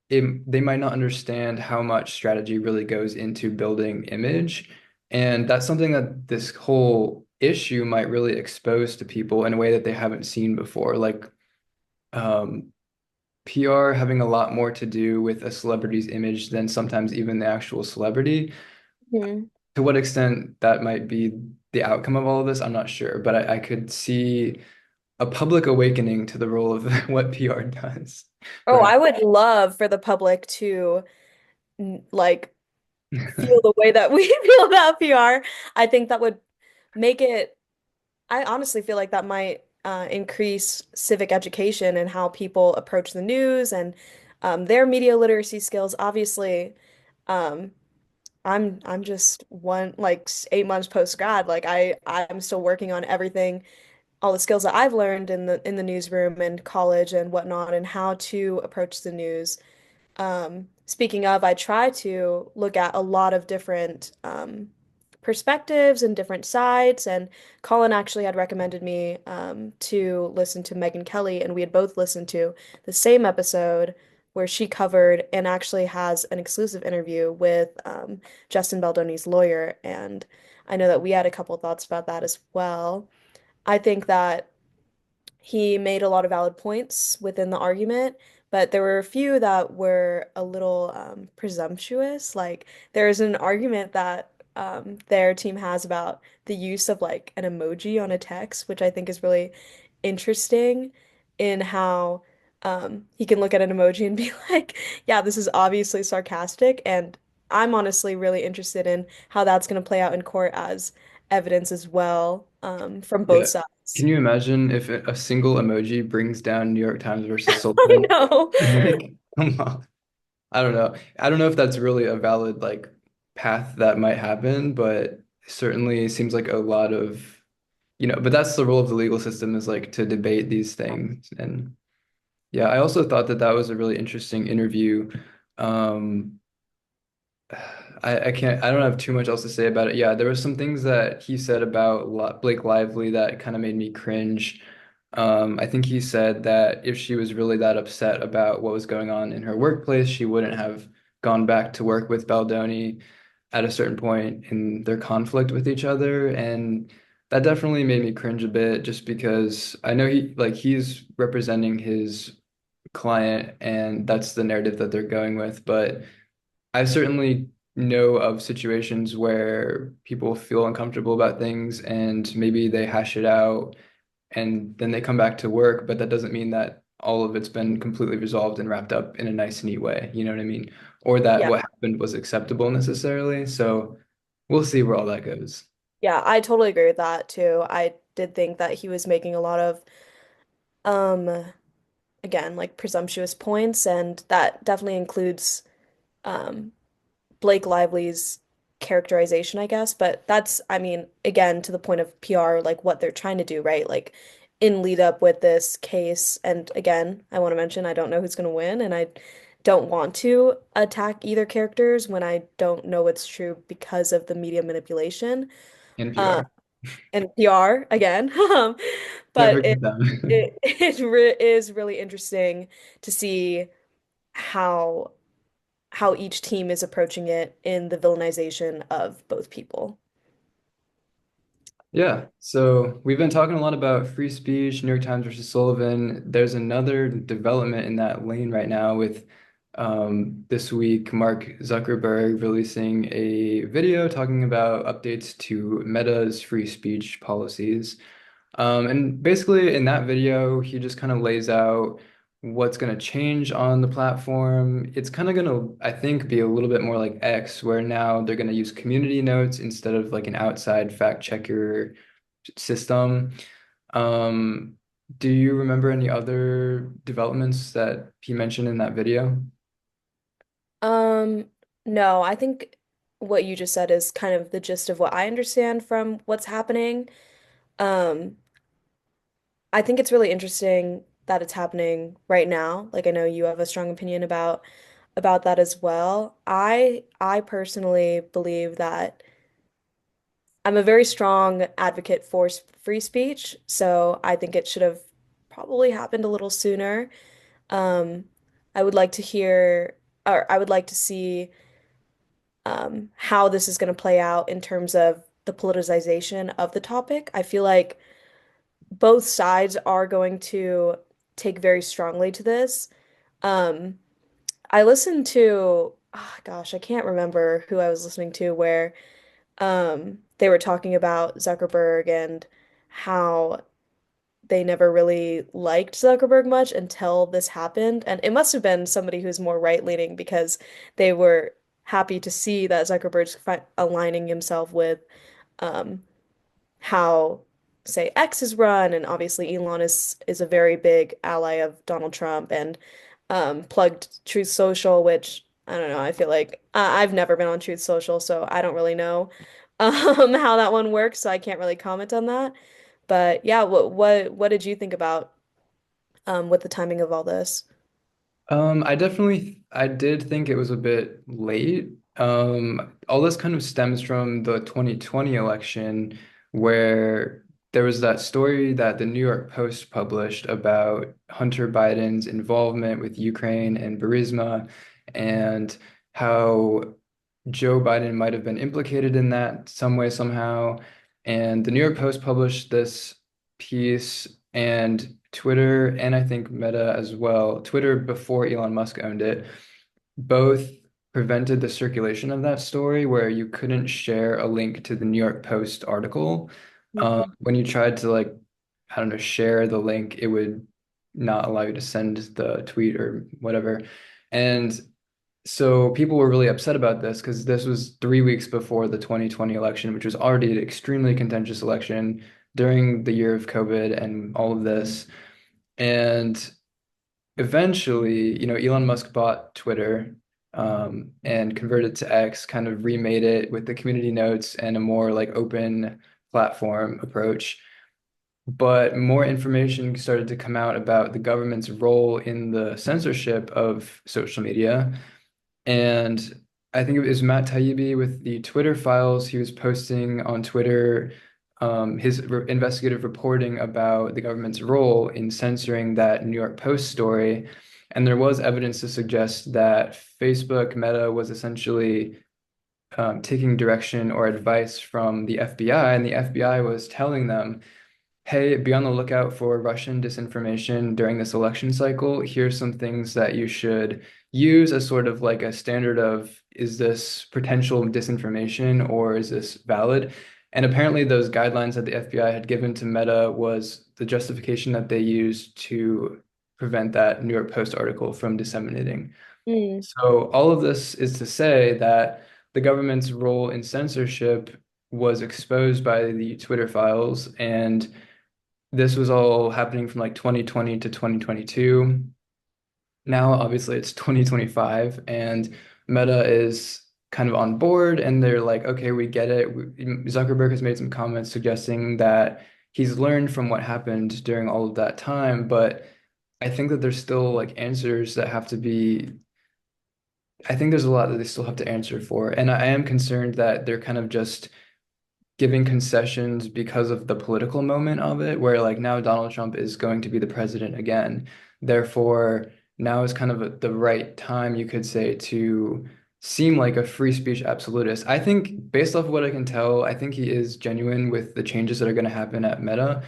they might not understand how much strategy really goes into building image. And that's something that this whole issue might really expose to people in a way that they haven't seen before. Like PR having a lot more to do with a celebrity's image than sometimes even the actual celebrity. Mhm. To what extent that might be the outcome of all of this, I'm not sure, but I could see a public awakening to the role of what PR does, Oh, perhaps. I would love for the public to like feel the way that we feel about PR. I think that would make it, I honestly feel like that might increase civic education and how people approach the news and their media literacy skills. Obviously, um, I'm just 8 months post grad. Like I'm still working on everything, all the skills that I've learned in the newsroom and college and whatnot, and how to approach the news. Speaking of, I try to look at a lot of different perspectives and different sides. And Colin actually had recommended me to listen to Megyn Kelly, and we had both listened to the same episode where she covered and actually has an exclusive interview with Justin Baldoni's lawyer. And I know that we had a couple thoughts about that as well. I think that he made a lot of valid points within the argument, but there were a few that were a little presumptuous. Like there's an argument that their team has about the use of like an emoji on a text, which I think is really interesting in how he can look at an emoji and be like, yeah, this is obviously sarcastic. And I'm honestly really interested in how that's going to play out in court as evidence as well, from both Yeah. sides. Can you imagine if a single emoji brings down New York Times versus I Sullivan? know. Like, come on. I don't know. I don't know if that's really a valid like path that might happen, but certainly seems like a lot of, but that's the role of the legal system is like to debate these things. And yeah, I also thought that that was a really interesting interview. Um, I don't have too much else to say about it. Yeah, there were some things that he said about Blake Lively that kind of made me cringe. I think he said that if she was really that upset about what was going on in her workplace, she wouldn't have gone back to work with Baldoni at a certain point in their conflict with each other. And that definitely made me cringe a bit just because I know he's representing his client and that's the narrative that they're going with, but I certainly know of situations where people feel uncomfortable about things and maybe they hash it out and then they come back to work, but that doesn't mean that all of it's been completely resolved and wrapped up in a nice, neat way. You know what I mean? Or that Yeah. what happened was acceptable necessarily. So we'll see where all that goes. Yeah, I totally agree with that too. I did think that he was making a lot of um again, like presumptuous points, and that definitely includes um Blake Lively's characterization, I guess, but that's, I mean, again, to the point of PR, like what they're trying to do, right? Like in lead up with this case, and again, I want to mention I don't know who's going to win, and I don't want to attack either characters when I don't know what's true because of the media manipulation. Uh, NPR. and PR again. Never But get them. it is really interesting to see how how each team is approaching it in the villainization of both people. Yeah, so we've been talking a lot about free speech, New York Times versus Sullivan. There's another development in that lane right now with this week, Mark Zuckerberg releasing a video talking about updates to Meta's free speech policies. And basically, in that video, he just kind of lays out what's going to change on the platform. It's kind of going to, I think, be a little bit more like X, where now they're going to use community notes instead of like an outside fact checker system. Um, do you remember any other developments that he mentioned in that video? Um, no, I think what you just said is kind of the gist of what I understand from what's happening. Um, I think it's really interesting that it's happening right now. Like I know you have a strong opinion about that as well. I personally believe that I'm a very strong advocate for free speech, so I think it should have probably happened a little sooner. Um, I would like to hear, or I would like to see how this is going to play out in terms of the politicization of the topic. I feel like both sides are going to take very strongly to this. Um, I listened to, oh gosh, I can't remember who I was listening to where they were talking about Zuckerberg and how they never really liked Zuckerberg much until this happened. And it must have been somebody who's more right-leaning because they were happy to see that Zuckerberg's aligning himself with um, how, say, X is run, and obviously Elon is a very big ally of Donald Trump and plugged Truth Social, which I don't know. I feel like I've never been on Truth Social, so I don't really know how that one works, so I can't really comment on that. But yeah, what did you think about with the timing of all this? I did think it was a bit late. All this kind of stems from the 2020 election where there was that story that the New York Post published about Hunter Biden's involvement with Ukraine and Burisma and how Joe Biden might have been implicated in that some way, somehow. And the New York Post published this piece, and Twitter, and I think Meta as well, Twitter before Elon Musk owned it, both prevented the circulation of that story where you couldn't share a link to the New York Post article. Mhm. When you tried to, like, I don't know, share the link, it would not allow you to send the tweet or whatever. And so people were really upset about this because this was 3 weeks before the 2020 election, which was already an extremely contentious election during the year of COVID and all of this. And eventually, Elon Musk bought Twitter, and converted to X, kind of remade it with the community notes and a more like open platform approach. But more information started to come out about the government's role in the censorship of social media. And I think it was Matt Taibbi with the Twitter files. He was posting on Twitter his investigative reporting about the government's role in censoring that New York Post story. And there was evidence to suggest that Facebook Meta was essentially taking direction or advice from the FBI, and the FBI was telling them, hey, be on the lookout for Russian disinformation during this election cycle. Here's some things that you should use as sort of like a standard of, is this potential disinformation or is this valid? And apparently those guidelines that the FBI had given to Meta was the justification that they used to prevent that New York Post article from disseminating. Mm. So all of this is to say that the government's role in censorship was exposed by the Twitter files, and this was all happening from like 2020 to 2022. Now, obviously, it's 2025, and Meta is kind of on board, and they're like, okay, we get it. Zuckerberg has made some comments suggesting that he's learned from what happened during all of that time, but I think that there's still like answers that have to be, I think there's a lot that they still have to answer for. And I am concerned that they're kind of just giving concessions because of the political moment of it, where like now Donald Trump is going to be the president again. Therefore, now is kind of the right time, you could say, to seem like a free speech absolutist. I think, based off of what I can tell, I think he is genuine with the changes that are going to happen at Meta,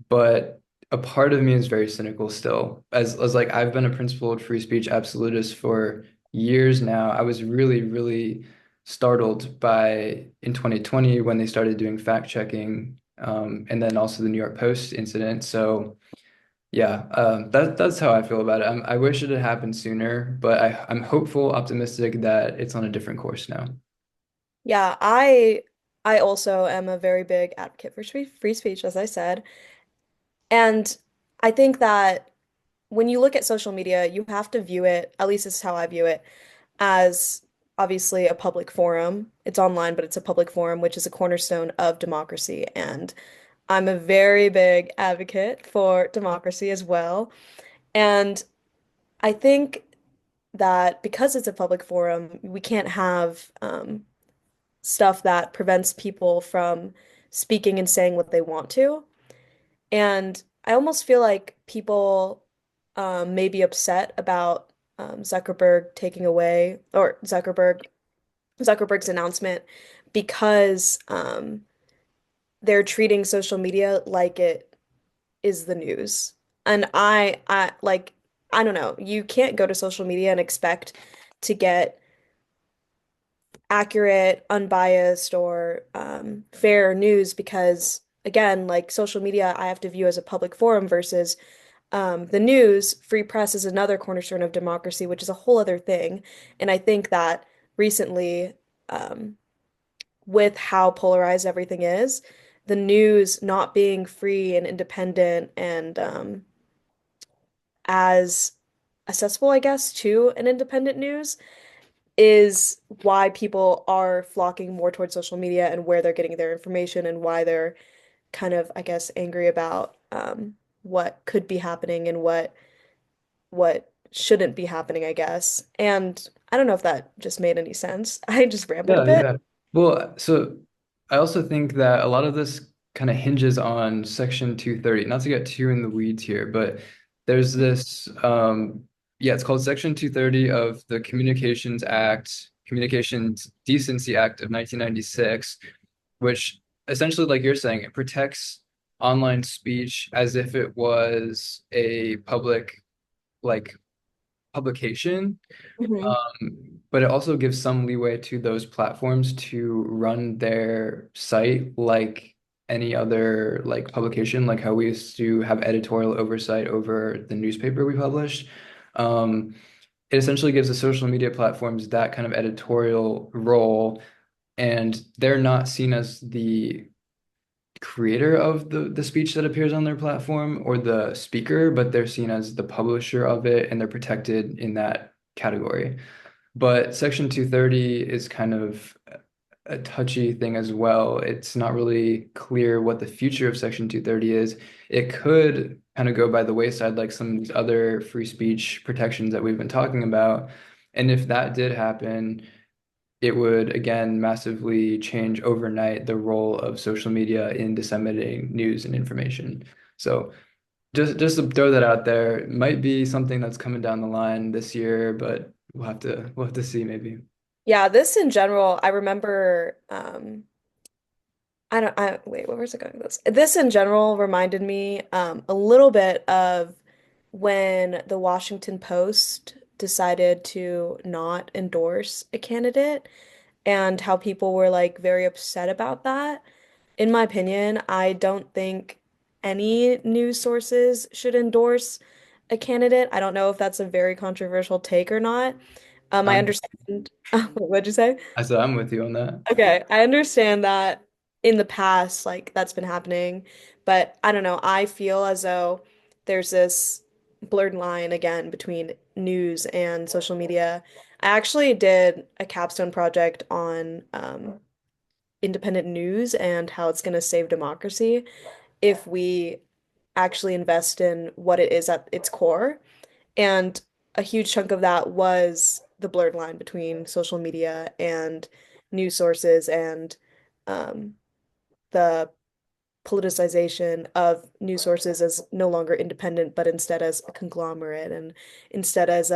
but a part of me is very cynical still. As like I've been a principled free speech absolutist for years now. I was really, really startled by in 2020 when they started doing fact checking, and then also the New York Post incident. So yeah, that's how I feel about it. I wish it had happened sooner, but I'm hopeful, optimistic that it's on a different course now. Yeah, I also am a very big advocate for free speech, as I said. And I think that when you look at social media, you have to view it, at least this is how I view it, as obviously a public forum. It's online, but it's a public forum, which is a cornerstone of democracy. And I'm a very big advocate for democracy as well. And I think that because it's a public forum, we can't have stuff that prevents people from speaking and saying what they want to. And I almost feel like people may be upset about Zuckerberg taking away or Zuckerberg's announcement because they're treating social media like it is the news. And I like, I don't know, you can't go to social media and expect to get accurate, unbiased, or fair news because, again, like social media, I have to view as a public forum versus the news. Free press is another cornerstone of democracy, which is a whole other thing. And I think that recently, um, with how polarized everything is, the news not being free and independent and as accessible, I guess, to an independent news is why people are flocking more towards social media and where they're getting their information and why they're kind of, I guess, angry about what could be happening and what shouldn't be happening, I guess. And I don't know if that just made any sense. I just rambled a Yeah, bit. yeah. Well, so I also think that a lot of this kind of hinges on Section 230. Not to get too in the weeds here, but there's this, yeah, it's called Section 230 of the Communications Decency Act of 1996, which essentially, like you're saying, it protects online speech as if it was a public, like, publication. Mhm. But it also gives some leeway to those platforms to run their site like any other like publication, like how we used to have editorial oversight over the newspaper we published. Um, it essentially gives the social media platforms that kind of editorial role, and they're not seen as the creator of the speech that appears on their platform or the speaker, but they're seen as the publisher of it, and they're protected in that category. But Section 230 is kind of a touchy thing as well. It's not really clear what the future of Section 230 is. It could kind of go by the wayside like some of these other free speech protections that we've been talking about. And if that did happen, it would again massively change overnight the role of social media in disseminating news and information. So just to throw that out there, it might be something that's coming down the line this year, but we'll have to see maybe. Yeah, this in general, I remember I don't I wait, where was it going with this? This in general reminded me a little bit of when the Washington Post decided to not endorse a candidate and how people were like very upset about that. In my opinion, I don't think any news sources should endorse a candidate. I don't know if that's a very controversial take or not. I I'm understand. What'd you say? I said I'm with you on that. Okay, I understand that in the past, like that's been happening, but I don't know. I feel as though there's this blurred line again between news and social media. I actually did a capstone project on independent news and how it's going to save democracy if we actually invest in what it is at its core. And a huge chunk of that was the blurred line between social media and news sources and um, the politicization of news sources as no longer independent, but instead as a conglomerate and instead as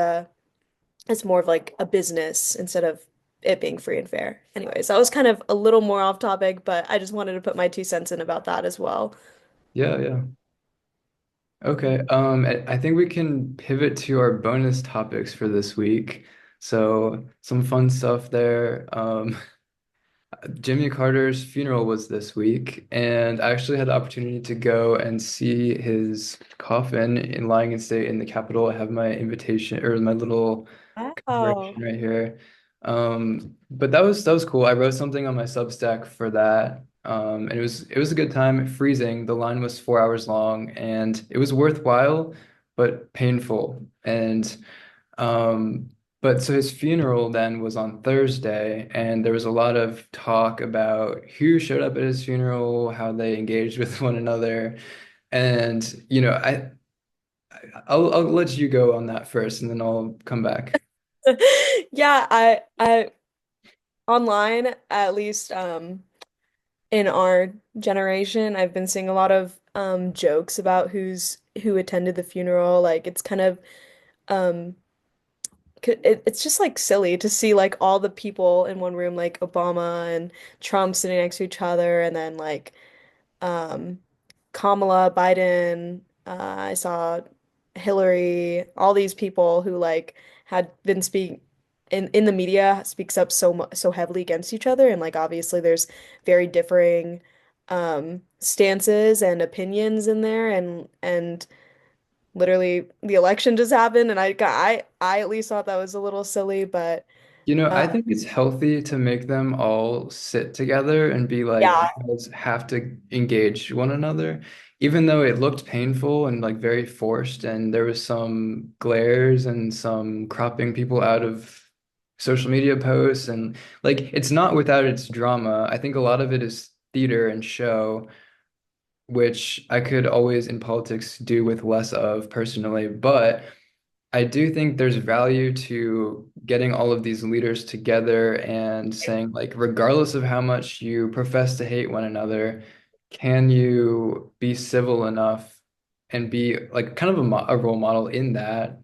more of like a business instead of it being free and fair. Anyways, that was kind of a little more off topic, but I just wanted to put my 2 cents in about that as well. Yeah, yeah. Okay. I think we can pivot to our bonus topics for this week. So some fun stuff there. Jimmy Carter's funeral was this week, and I actually had the opportunity to go and see his coffin in lying in state in the Capitol. I have my invitation or my little Wow. commemoration right here. But that was cool. I wrote something on my Substack for that. And it was a good time. Freezing. The line was 4 hours long, and it was worthwhile, but painful. And um, but so his funeral then was on Thursday, and there was a lot of talk about who showed up at his funeral, how they engaged with one another. And I'll let you go on that first, and then I'll come back. Yeah, I online, at least in our generation, I've been seeing a lot of jokes about who attended the funeral. Like it's kind of um it's just like silly to see like all the people in one room, like Obama and Trump sitting next to each other, and then like um, Kamala, Biden, I saw Hillary, all these people who like had been speaking in the media speaks up so heavily against each other, and like obviously there's very differing stances and opinions in there, and literally the election just happened, and I at least thought that was a little silly, but uh, I think it's healthy to make them all sit together and be like, yeah. you guys have to engage one another, even though it looked painful and like very forced, and there was some glares and some cropping people out of social media posts, and like it's not without its drama. I think a lot of it is theater and show, which I could always in politics do with less of personally, but I do think there's value to getting all of these leaders together and saying, like, regardless of how much you profess to hate one another, can you be civil enough and be like kind of a role model in that,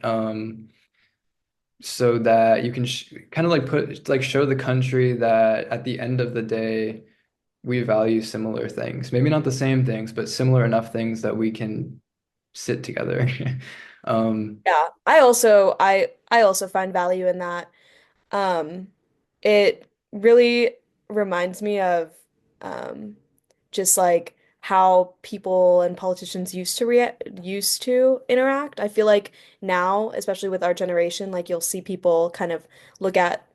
so that you can sh kind of like put like show the country that at the end of the day, we value similar things. Maybe not the same things, but similar enough things that we can sit together. Yeah, I also find value in that. Um, it really reminds me of um, just like how people and politicians used to interact. I feel like now, especially with our generation, like you'll see people kind of look at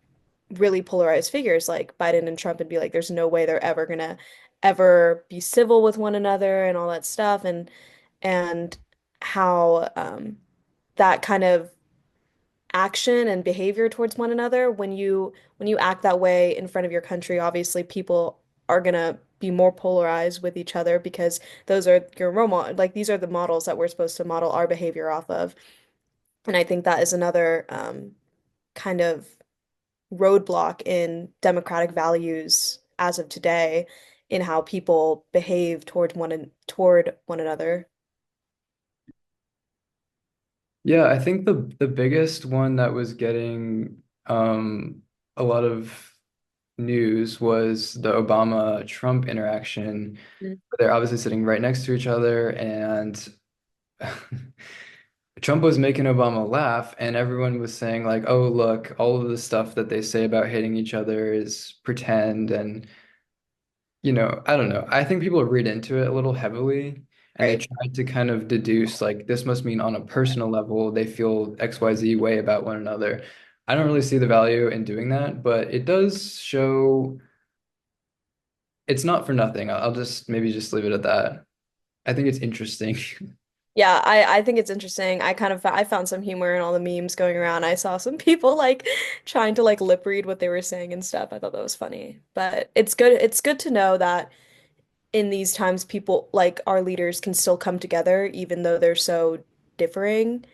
really polarized figures like Biden and Trump and be like, there's no way they're ever gonna ever be civil with one another and all that stuff, and how that kind of action and behavior towards one another when you act that way in front of your country, obviously people are gonna be more polarized with each other because those are your role model, like these are the models that we're supposed to model our behavior off of. And I think that is another kind of roadblock in democratic values as of today in how people behave toward one another. Yeah, I think the biggest one that was getting a lot of news was the Obama-Trump interaction. Mm. They're obviously sitting right next to each other, and Trump was making Obama laugh, and everyone was saying like, "Oh, look, all of the stuff that they say about hating each other is pretend." And I don't know. I think people read into it a little heavily, and they Right. try to kind of deduce like this must mean on a personal level they feel XYZ way about one another. I don't really see the value in doing that, but it does show it's not for nothing. I'll just maybe just leave it at that. I think it's interesting. Yeah, I think it's interesting. I found some humor in all the memes going around. I saw some people like trying to like lip read what they were saying and stuff. I thought that was funny. But it's good to know that in these times people like our leaders can still come together even though they're so differing.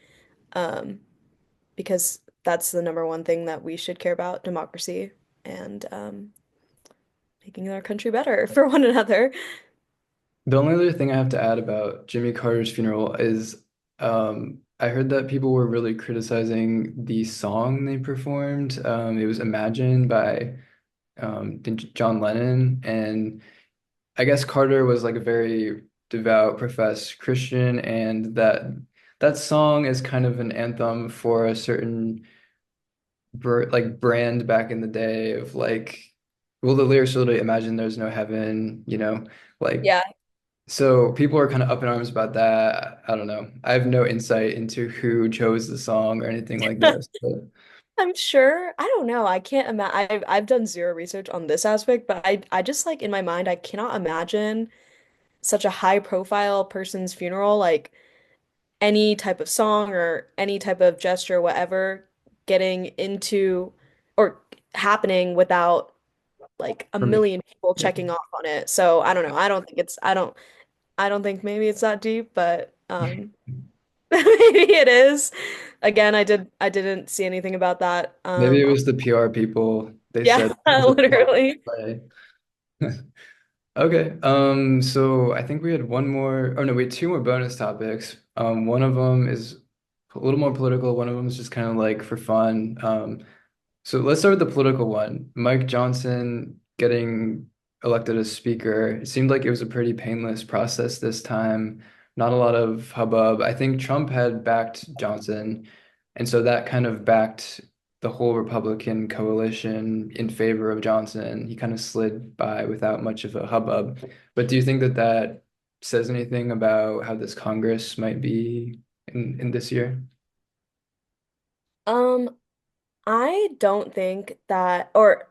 Um, because that's the number one thing that we should care about, democracy and making our country better for one another. The only other thing I have to add about Jimmy Carter's funeral is I heard that people were really criticizing the song they performed. It was Imagine by John Lennon. And I guess Carter was like a very devout, professed Christian, and that song is kind of an anthem for a certain like brand back in the day of like, well, the lyrics really imagine there's no heaven, like Yeah, so people are kind of up in arms about that. I don't know. I have no insight into who chose the song or anything like this, but I'm sure. I don't know. I can't imagine. I've done zero research on this aspect, but I just like in my mind, I cannot imagine such a high profile person's funeral, like any type of song or any type of gesture, whatever, getting into or happening without like a for me, million people yeah. checking off on it. So I don't know. I don't think maybe it's that deep, but maybe it is. Again, I didn't see anything about that. Maybe it was the PR people. They Yeah, said it was a PR literally. play. Okay. So I think we had one more, oh no, we had two more bonus topics. One of them is a little more political. One of them is just kind of like for fun. So let's start with the political one. Mike Johnson getting elected as speaker. It seemed like it was a pretty painless process this time. Not a lot of hubbub. I think Trump had backed Johnson, and so that kind of backed the whole Republican coalition in favor of Johnson. He kind of slid by without much of a hubbub. But do you think that that says anything about how this Congress might be in this year? Um, I don't think that, or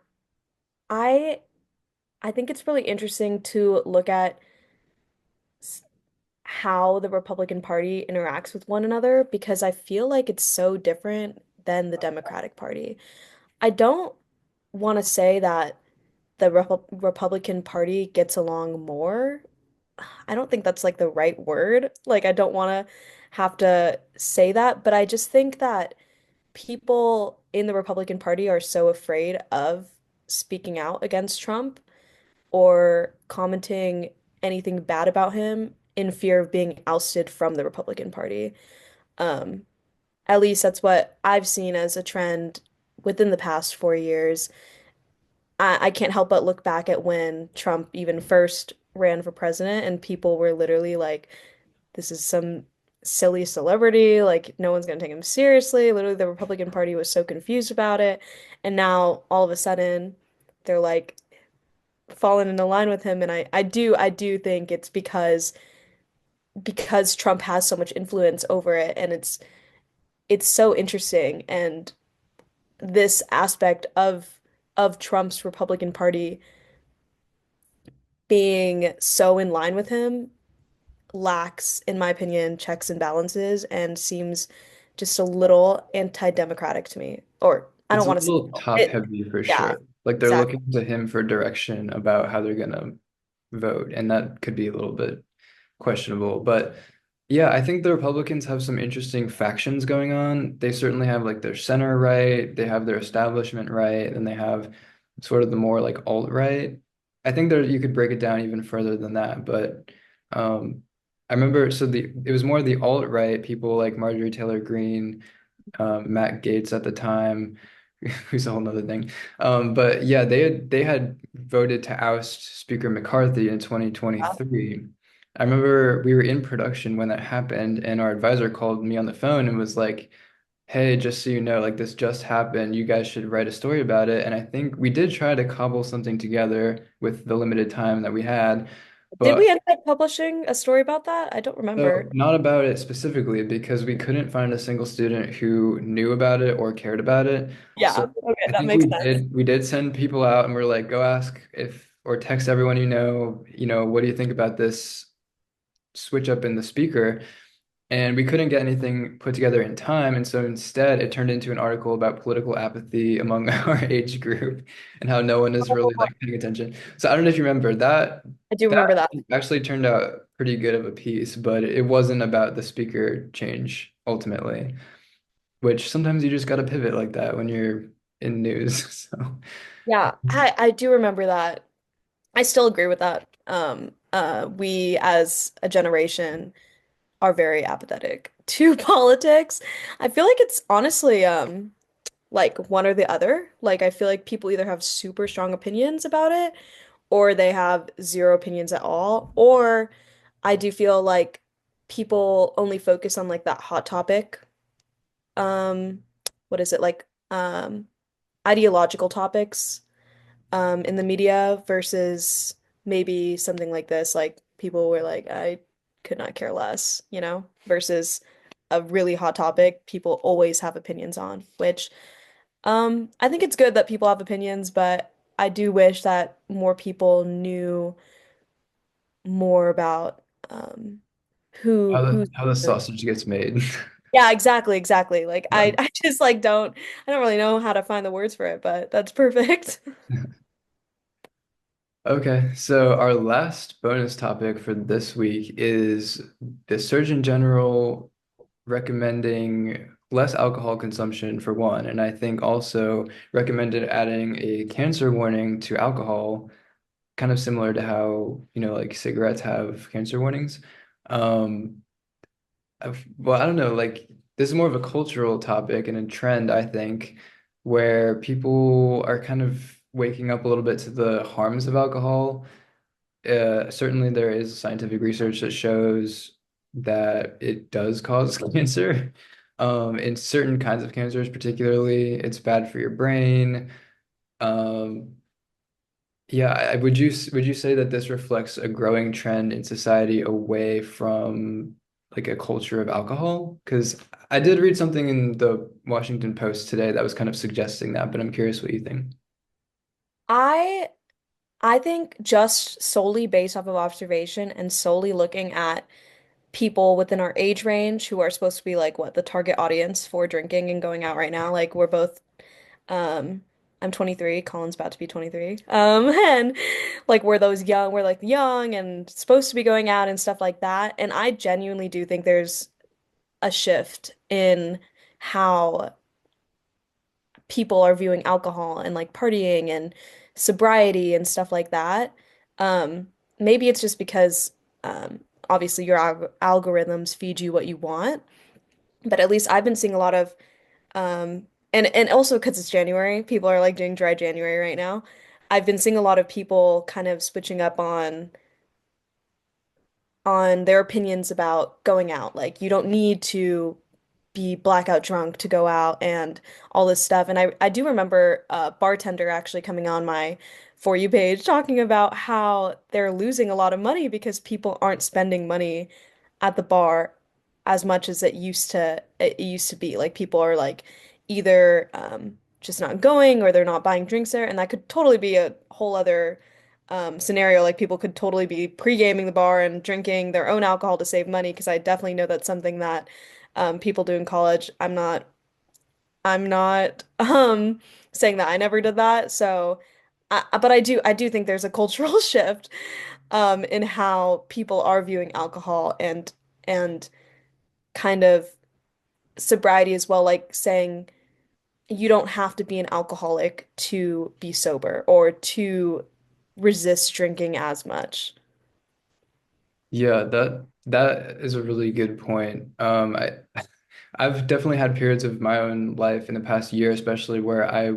I I think it's really interesting to look at s- how the Republican Party interacts with one another because I feel like it's so different than the Democratic Party. I don't want to say that the Republican Party gets along more. I don't think that's like the right word. Like I don't want to have to say that, but I just think that people in the Republican Party are so afraid of speaking out against Trump or commenting anything bad about him in fear of being ousted from the Republican Party. Um, at least that's what I've seen as a trend within the past 4 years. I can't help but look back at when Trump even first ran for president, and people were literally like, this is some silly celebrity, like no one's gonna take him seriously. Literally, the Republican Party was so confused about it. And now all of a sudden they're like falling into line with him. And I do think it's because Trump has so much influence over it, and it's so interesting. And this aspect of Trump's Republican Party being so in line with him lacks, in my opinion, checks and balances and seems just a little anti-democratic to me. Or I It's don't a want to say little top it. heavy for Yeah, sure. Like they're exactly. looking to him for direction about how they're gonna vote, and that could be a little bit questionable. But yeah, I think the Republicans have some interesting factions going on. They certainly have like their center right, they have their establishment right, and they have sort of the more like alt right. I think there you could break it down even further than that, but I remember so the it was more the alt right people like Marjorie Taylor Greene, Matt Gaetz at the time, who's a whole nother thing. But yeah, they had voted to oust Speaker McCarthy in 2023. I remember we were in production when that happened, and our advisor called me on the phone and was like, "Hey, just so you know, like this just happened. You guys should write a story about it." And I think we did try to cobble something together with the limited time that we had, Did but we end up publishing a story about that? I don't remember. so not about it specifically because we couldn't find a single student who knew about it or cared about it. So Yeah, okay, I that think makes sense. we did send people out and we're like, go ask if or text everyone you know, what do you think about this switch up in the speaker? And we couldn't get anything put together in time. And so instead, it turned into an article about political apathy among our age group and how no one is really like paying attention. So I don't know if you remember that. I do That remember that. actually turned out pretty good of a piece, but it wasn't about the speaker change ultimately, which sometimes you just got to pivot like that when you're in news. So Yeah, I do remember that. I still agree with that. We as a generation are very apathetic to politics. I feel like it's honestly like one or the other. Like I feel like people either have super strong opinions about it or they have zero opinions at all. Or I do feel like people only focus on like that hot topic. Um, what is it like ideological topics in the media versus maybe something like this. Like people were like, I could not care less, versus a really hot topic people always have opinions on, which I think it's good that people have opinions, but I do wish that more people knew more about who's how the sausage gets made. yeah, exactly, exactly. Like Yeah. I just like I don't really know how to find the words for it, but that's perfect. Okay, so our last bonus topic for this week is the Surgeon General recommending less alcohol consumption for one, and I think also recommended adding a cancer warning to alcohol, kind of similar to how, you know, like cigarettes have cancer warnings. Um, well, I don't know, like this is more of a cultural topic and a trend, I think, where people are kind of waking up a little bit to the harms of alcohol. Certainly, there is scientific research that shows that it does cause cancer. In certain kinds of cancers, particularly, it's bad for your brain. Um, yeah, would you say that this reflects a growing trend in society away from like a culture of alcohol? Because I did read something in the Washington Post today that was kind of suggesting that, but I'm curious what you think. I I think just solely based off of observation and solely looking at people within our age range who are supposed to be like what the target audience for drinking and going out right now. Like we're both um I'm 23, Colin's about to be 23. And like we're like young and supposed to be going out and stuff like that. And I genuinely do think there's a shift in how people are viewing alcohol and like partying and sobriety and stuff like that. Maybe it's just because obviously your algorithms feed you what you want, but at least I've been seeing a lot of and also because it's January, people are like doing dry January right now. I've been seeing a lot of people kind of switching up on their opinions about going out. Like you don't need to be blackout drunk to go out and all this stuff. And I do remember a bartender actually coming on my For You page talking about how they're losing a lot of money because people aren't spending money at the bar as much as it used to be. Like people are like either just not going or they're not buying drinks there. And that could totally be a whole other scenario. Like people could totally be pre-gaming the bar and drinking their own alcohol to save money because I definitely know that's something that people do in college. I'm not saying that I never did that. So but I do think there's a cultural shift in how people are viewing alcohol and kind of sobriety as well, like saying you don't have to be an alcoholic to be sober or to resist drinking as much. Yeah, that is a really good point. I've definitely had periods of my own life in the past year, especially where I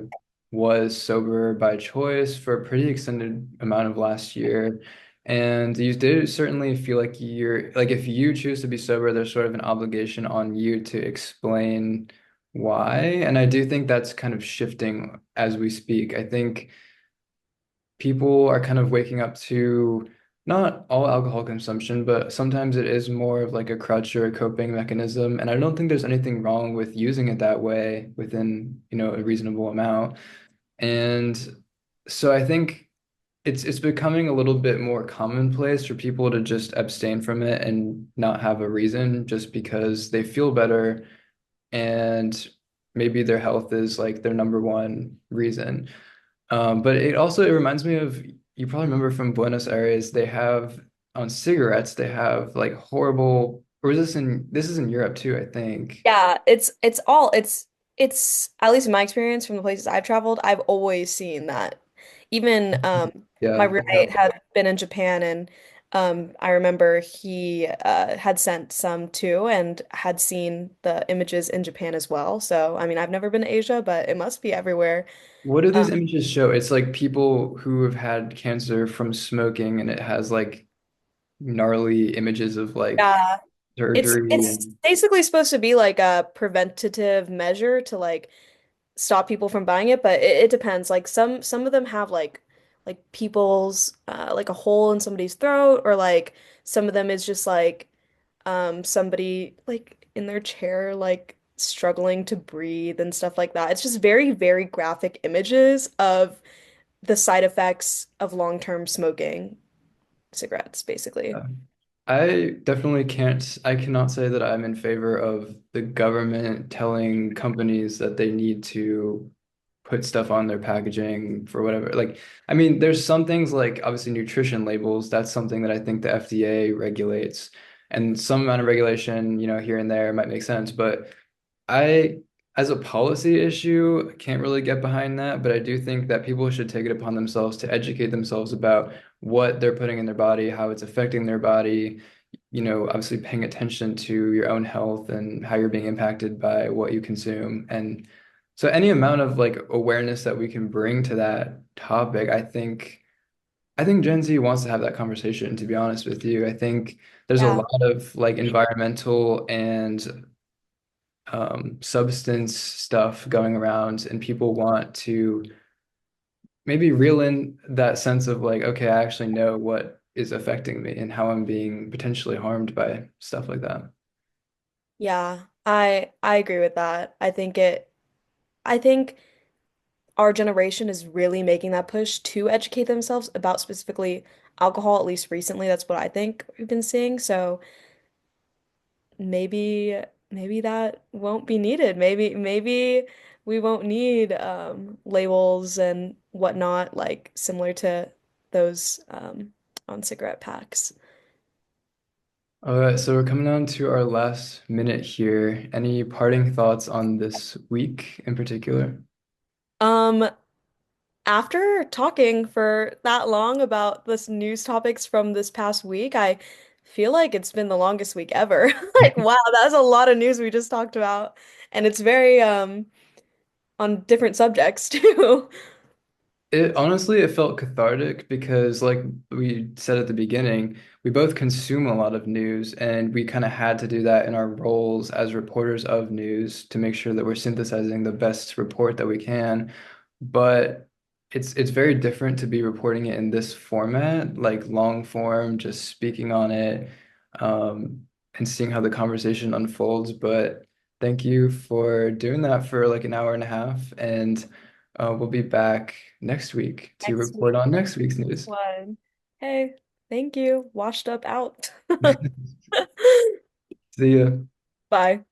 was sober by choice for a pretty extended amount of last year. And you do certainly feel like you're like if you choose to be sober, there's sort of an obligation on you to explain why. And I do think that's kind of shifting as we speak. I think people are kind of waking up to not all alcohol consumption, but sometimes it is more of like a crutch or a coping mechanism. And I don't think there's anything wrong with using it that way within, a reasonable amount. And so I think it's becoming a little bit more commonplace for people to just abstain from it and not have a reason just because they feel better and maybe their health is like their number one reason. But it reminds me of you probably remember from Buenos Aires, they have on cigarettes, they have like horrible, or is this is in Europe too, I think. Yeah, it's at least in my experience from the places I've traveled, I've always seen that. Even my Yeah. roommate had been in Japan and I remember he had sent some too and had seen the images in Japan as well. So, I mean, I've never been to Asia, but it must be everywhere. What do Um, these images show? It's like people who have had cancer from smoking, and it has like gnarly images of like yeah, surgery it's and basically supposed to be like a preventative measure to like stop people from buying it, but it depends. Like some of them have like people's like a hole in somebody's throat, or like some of them is just like somebody like in their chair like struggling to breathe and stuff like that. It's just very, very graphic images of the side effects of long-term smoking cigarettes, basically. I cannot say that I'm in favor of the government telling companies that they need to put stuff on their packaging for whatever. Like, I mean, there's some things like obviously nutrition labels. That's something that I think the FDA regulates, and some amount of regulation, here and there might make sense. But I, as a policy issue, can't really get behind that. But I do think that people should take it upon themselves to educate themselves about what they're putting in their body, how it's affecting their body. Obviously paying attention to your own health and how you're being impacted by what you consume. And so any amount of like awareness that we can bring to that topic, I think Gen Z wants to have that conversation, to be honest with you. I think there's a Yeah. lot of like environmental and substance stuff going around, and people want to maybe reel in that sense of like, okay, I actually know what is affecting me and how I'm being potentially harmed by stuff like that. Yeah, I agree with that. I think our generation is really making that push to educate themselves about specifically alcohol, at least recently. That's what I think we've been seeing. So maybe that won't be needed. Maybe we won't need labels and whatnot, like similar to those on cigarette packs. All right, so we're coming down to our last minute here. Any parting thoughts on this week in particular? Um, After talking for that long about this news topics from this past week, I feel like it's been the longest week ever. Like, wow, that was a lot of news we just talked about. And it's very on different subjects too. It honestly, it felt cathartic because, like we said at the beginning, we both consume a lot of news, and we kind of had to do that in our roles as reporters of news to make sure that we're synthesizing the best report that we can. But it's very different to be reporting it in this format, like long form, just speaking on it, and seeing how the conversation unfolds. But thank you for doing that for like an hour and a half, and we'll be back next week to Next report week, on next next week's news. one. Hey, thank you. Washed up out. See ya. Bye.